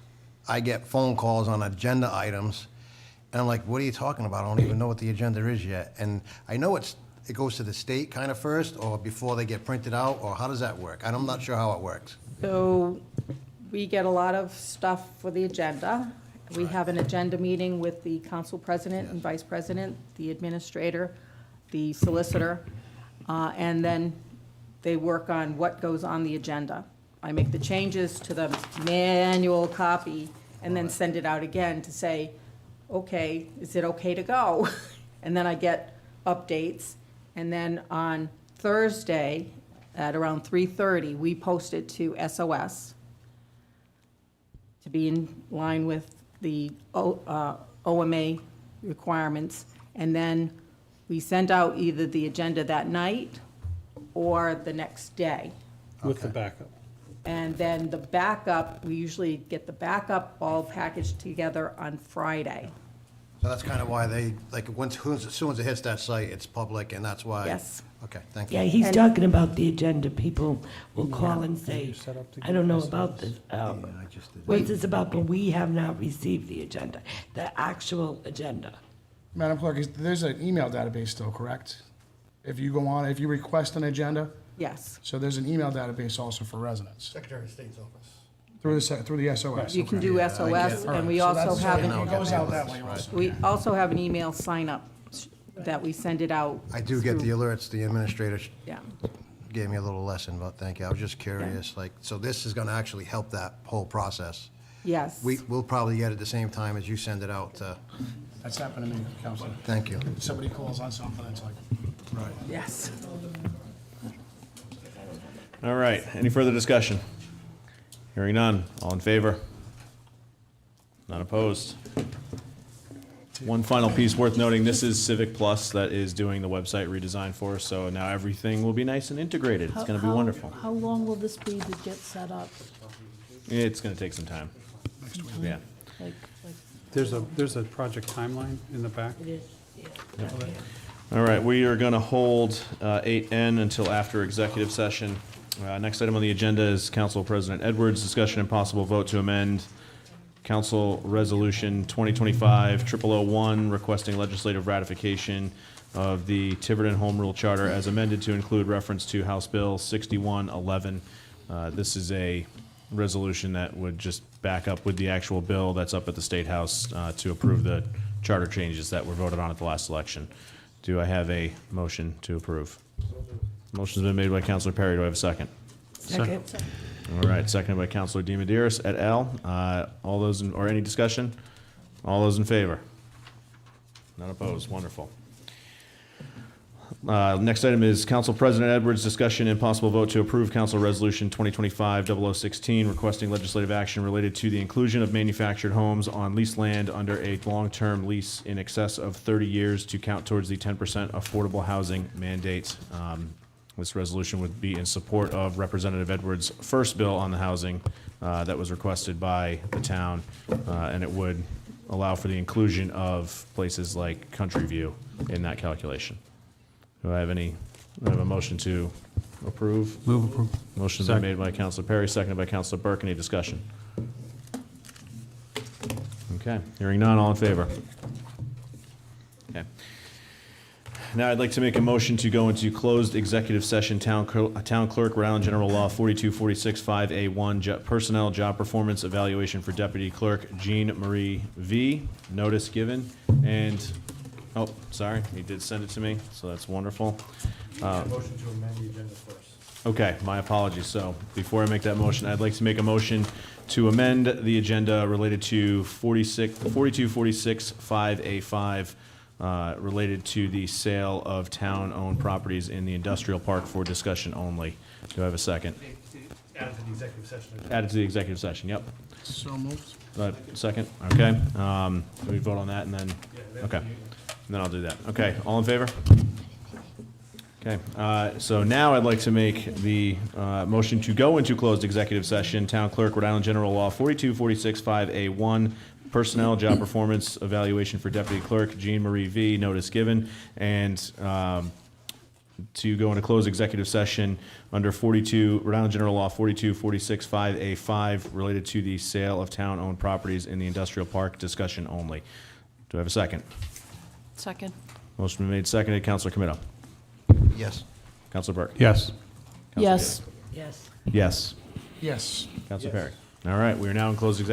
I get phone calls on agenda items, and I'm like, what are you talking about? I don't even know what the agenda is yet. And I know it goes to the state kind of first, or before they get printed out, or how does that work? I'm not sure how it works. So we get a lot of stuff for the agenda. We have an agenda meeting with the council president and vice president, the administrator, the solicitor, and then they work on what goes on the agenda. I make the changes to the manual copy and then send it out again to say, okay, is it okay to go? And then I get updates. And then on Thursday, at around 3:30, we post it to SOS to be in line with the OMA requirements. And then we send out either the agenda that night or the next day. With the backup. And then the backup, we usually get the backup all packaged together on Friday. So that's kind of why they, like, as soon as it hits that site, it's public, and that's why? Yes. Okay, thank you. Yeah, he's talking about the agenda. People will call and say, I don't know about this. What's this about? But we have not received the agenda, the actual agenda. Madam Clerk, there's an email database still, correct? If you go on, if you request an agenda, Yes. so there's an email database also for residents, Secretary of State's office. through the SOS. You can okay. do I SOS, get it. and we So also that's- have, It goes out that Right. way also. we also have an email sign-up that we send it out. I do get the through- alerts, the administrator Yeah. gave me a little lesson, but thank you. I was just curious, like, so this is gonna actually help that whole process. Yes. We'll probably get it at the same time as you send it out to, That's happened to me, Councilor. thank you. Somebody calls on something, it's like, Right. Yes. All right, any further discussion? Hearing none, all in favor? None opposed? One final piece worth noting, this is Civic Plus that is doing the website redesign for us, so now everything will be nice and integrated. It's gonna be wonderful. How long will this be to get set up? It's gonna take some time. Yeah. Like, There's a project timeline in the back. All right, we are going to hold 8N until after executive session. Next item on the agenda is Council President Edwards' discussion and possible vote to amend Council Resolution 2025-0001 requesting legislative ratification of the Tiverton Home Rule Charter as amended to include reference to House Bill 6111. This is a resolution that would just back up with the actual bill that's up at the State House to approve the charter changes that were voted on at the last election. Do I have a motion to approve? Motion's been made by Councilor Perry. Do I have a second? Second. All right, seconded by Councilor deMedeiros et al. All those, or any discussion? All those in favor? None opposed. Wonderful. Next item is Council President Edwards' discussion and possible vote to approve Council Resolution 2025-0016 requesting legislative action related to the inclusion of manufactured homes on leased land under a long-term lease in excess of 30 years to count towards the 10% affordable housing mandate. This resolution would be in support of Representative Edwards' first bill on the housing that was requested by the town, and it would allow for the inclusion of places like Country View in that calculation. Do I have a motion to approve? Move approve. Motion's been made by Councilor Perry, seconded by Councilor Burke. Any discussion? Okay, hearing none, all in favor? Okay. Now I'd like to make a motion to go into closed executive session, Town Clerk, Rhode Island General Law 42465A1, Personnel Job Performance Evaluation for Deputy Clerk Jean Marie Veegh, notice given, and, oh, sorry, he did send it to me, so that's wonderful. Motion to amend the agenda first. Okay, my apologies. So before I make that motion, I'd like to make a motion to amend the agenda related to 42465A5, related to the sale of town-owned properties in the industrial park for discussion only. Do I have a second? Add to the executive session. Added to the executive session, yep. so moved. Second, okay. We vote on that and then, okay. And then I'll do that. Okay, all in favor? Okay, so now I'd like to make the motion to go into closed executive session, Town Clerk, Rhode Island General Law 42465A1, Personnel Job Performance Evaluation for Deputy Clerk Jean Marie Veegh, notice given, and to go into closed executive session under Rhode Island General Law 42465A5 related to the sale of town-owned properties in the industrial park, discussion only. Do I have a second? second. Motion been made, seconded. Councilor Committo. Yes. Councilor Burke. Yes. Yes. Yes. Yes. Yes. Councilor Perry. All right, we are now in closed executive